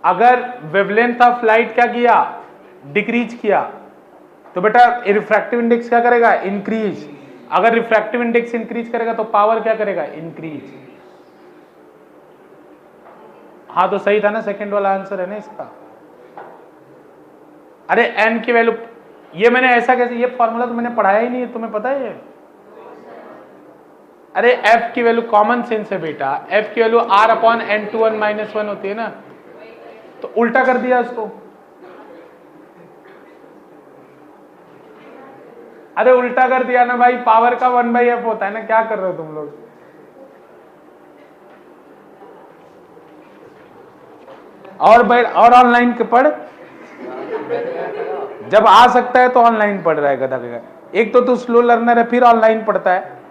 अगर वेवलेंथ ऑफ लाइट क्या किया? डिक्रीज किया, तो बेटा रिफ्रैक्टिव इंडेक्स क्या करेगा? इंक्रीज। अगर रिफ्रैक्टिव इंडेक्स इंक्रीज करेगा तो पावर क्या करेगा? इंक्रीज। हाँ तो सही था ना, सेकंड वाला आंसर है ना इसका। अरे n की वैल्यू, ये मैंने ऐसा कैसे, ये फॉर्मूला तो मैंने पढ़ाया ही नहीं है, तुम्हें पता है ये? अरे f की वैल्यू कॉमन सेंस है बेटा। f की वैल्यू r/n21 -1 होती है ना, तो उल्टा कर दिया उसको। अरे उल्टा कर दिया ना भाई, पावर का 1/f होता है ना। क्या कर रहे हो तुम लोग? और ऑनलाइन के पढ़, जब आ सकता है तो ऑनलाइन पढ़ रहा है गधा गधा। एक तो तू स्लो लर्नर है, फिर ऑनलाइन पढ़ता है।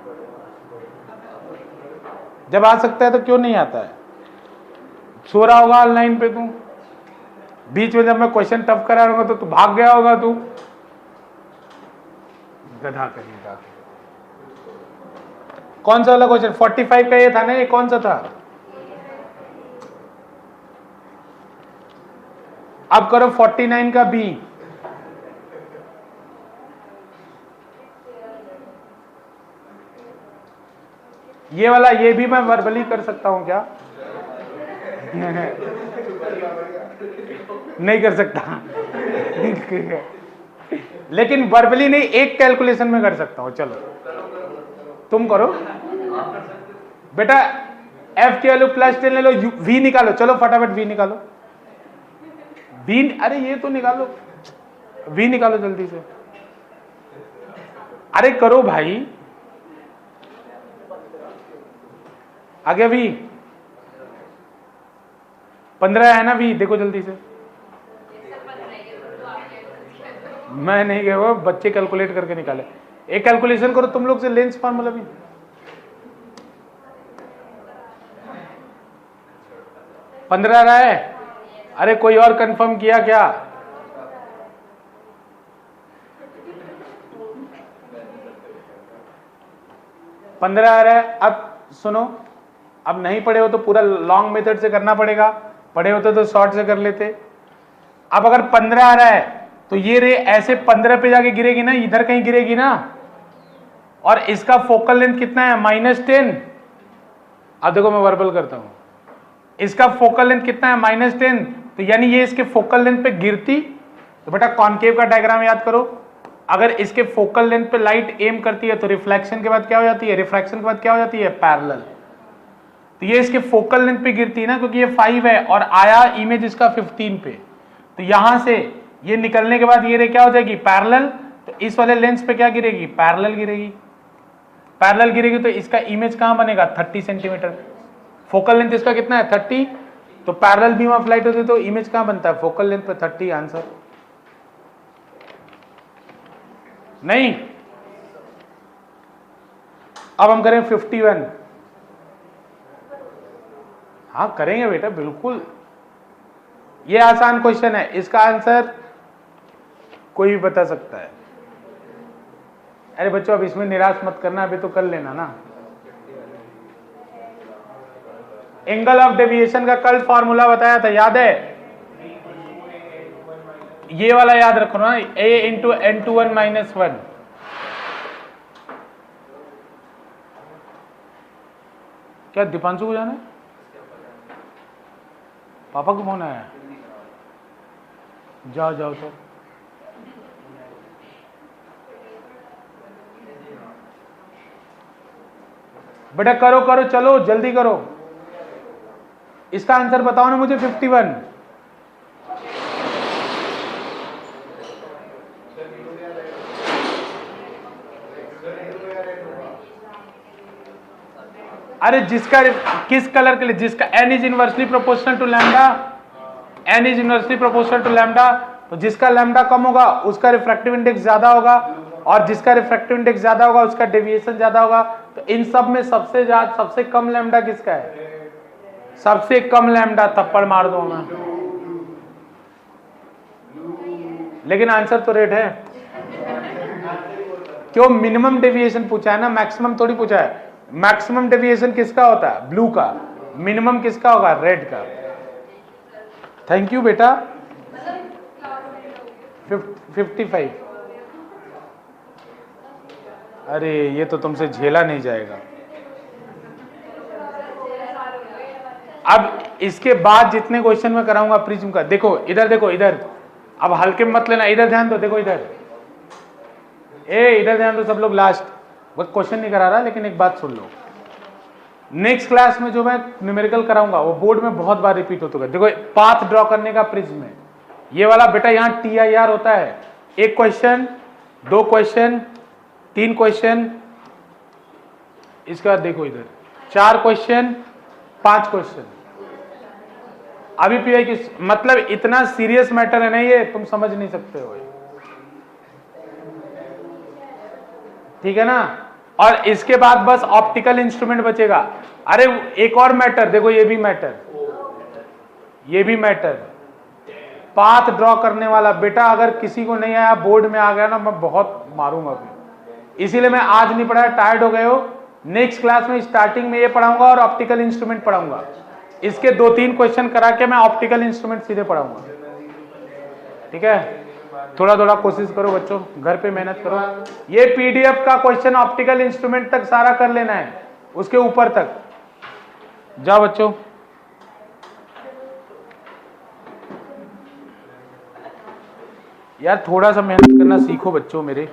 जब आ सकता है तो क्यों नहीं आता है? सो रहा होगा ऑनलाइन पे तू, बीच में जब मैं क्वेश्चन टफ करा रहूंगा तो तू भाग गया होगा तू, गधा करेगा। कौन सा वाला क्वेश्चन? 45 का ये था ना, ये कौन सा था? अब करो 49 का बी। ये वाला, ये भी मैं वर्बली कर सकता हूं क्या? नहीं कर सकता। लेकिन वर्बली नहीं, एक कैलकुलेशन में कर सकता हूं। चलो तुम करो बेटा, f की वैल्यू +10 ले लो, v निकालो, चलो फटाफट v निकालो, v, अरे ये तो निकालो, v निकालो जल्दी से, अरे करो भाई, आ गया v, 15 है ना v, देखो जल्दी से, मैं नहीं गया, वो बच्चे कैलकुलेट करके निकाले। एक कैलकुलेशन करो तुम लोग से, लेंस फार्मूला भी 15 रहा है। अरे कोई और कंफर्म किया क्या? पंद्रह आ रहा है। अब सुनो, अब नहीं पढ़े हो तो पूरा लॉन्ग मेथड से करना पड़ेगा, पढ़े होते तो शॉर्ट से कर लेते। अब अगर 15 आ रहा है तो ये रे ऐसे 15 पे जाके गिरेगी ना, इधर कहीं गिरेगी ना, और इसका फोकल लेंथ कितना है? -10। अब देखो मैं वर्बल करता हूं, इसका फोकल लेंथ कितना है? -10। तो यानी ये इसके फोकल लेंथ पे गिरती, तो बेटा कॉनकेव का डायग्राम याद करो, अगर इसके फोकल लेंथ पे लाइट एम करती है तो रिफ्लेक्शन के बाद क्या हो जाती है? रिफ्रैक्शन के बाद क्या हो जाती है? पैरेलल। तो ये इसके फोकल लेंथ पे गिरती है ना, क्योंकि ये 5 है और आया इमेज इसका 15 पे, तो यहां से ये निकलने के बाद ये रे क्या हो जाएगी? पैरेलल। तो इस वाले लेंस पे क्या गिरेगी? पैरेलल गिरेगी। पैरेलल गिरेगी तो इसका इमेज कहां बनेगा? 30 सेंटीमीटर। फोकल लेंथ इसका कितना है? 30। तो पैरेलल बीम ऑफ लाइट होती है तो इमेज कहां बनता है? फोकल लेंथ पे 30। आंसर नहीं। अब हम करें 51। हाँ करेंगे बेटा, बिल्कुल, ये आसान क्वेश्चन है, इसका आंसर कोई भी बता सकता है। अरे बच्चों अब इसमें निराश मत करना, अभी तो कर लेना ना। एंगल ऑफ डेविएशन का कल फॉर्मूला बताया था, याद है? ये वाला याद रखो ना, a इंटू n21 - 1। क्या दीपांशु को जाना है? पापा को फोन आया? जाओ जाओ तो। बेटा करो करो, चलो जल्दी करो, इसका आंसर बताओ ना मुझे। 51। अरे जिसका किस कलर के लिए? जिसका n is inversely proportional to lambda, n is inversely proportional to lambda, तो जिसका लैम्डा कम होगा उसका रिफ्रैक्टिव इंडेक्स ज्यादा होगा, और जिसका रिफ्रैक्टिव इंडेक्स ज्यादा होगा उसका डेविएशन ज्यादा होगा। तो इन सब में सबसे कम लैम्डा किसका है? सबसे कम लैम्डा। थप्पड़ मार दो मैं, लेकिन आंसर तो रेड है। क्यों? मिनिमम डेविएशन पूछा है ना, मैक्सिमम थोड़ी पूछा है। मैक्सिमम डेविएशन किसका होता है? ब्लू का। मिनिमम किसका होगा? रेड का। थैंक यू बेटा। 55। अरे ये तो तुमसे झेला नहीं जाएगा। अब इसके बाद जितने क्वेश्चन मैं कराऊंगा प्रिज्म का, देखो इधर, देखो इधर, अब हल्के में मत लेना, इधर ध्यान दो, देखो इधर, इधर ध्यान दो सब लोग। लास्ट वो क्वेश्चन नहीं करा रहा, लेकिन एक बात सुन लो, नेक्स्ट क्लास में जो मैं न्यूमेरिकल कराऊंगा वो बोर्ड में बहुत बार रिपीट होता है। देखो पाथ ड्रॉ करने का प्रिज्म है ये वाला बेटा, यहाँ TIR होता है। एक क्वेश्चन, 2 क्वेश्चन, 3 क्वेश्चन, इसके बाद देखो इधर 4 क्वेश्चन, 5 क्वेश्चन। अभी PI की मतलब इतना सीरियस मैटर है ना ये, तुम समझ नहीं सकते हो, ठीक है ना। और इसके बाद बस ऑप्टिकल इंस्ट्रूमेंट बचेगा। अरे एक और मैटर देखो, ये भी मैटर, ये भी मैटर, पाथ ड्रॉ करने वाला। बेटा अगर किसी को नहीं आया, बोर्ड में आ गया ना, मैं बहुत मारूंगा अभी, इसीलिए मैं आज नहीं पढ़ाया, टायर्ड हो गए हो। नेक्स्ट क्लास में स्टार्टिंग में ये पढ़ाऊंगा और ऑप्टिकल इंस्ट्रूमेंट पढ़ाऊंगा। इसके 2-3 क्वेश्चन करा के मैं ऑप्टिकल इंस्ट्रूमेंट सीधे पढ़ाऊंगा, ठीक है। थोड़ा थोड़ा कोशिश करो बच्चों, घर पे मेहनत करो। ये PDF का क्वेश्चन ऑप्टिकल इंस्ट्रूमेंट तक सारा कर लेना है, उसके ऊपर तक जाओ बच्चों। यार थोड़ा सा मेहनत करना सीखो बच्चों मेरे।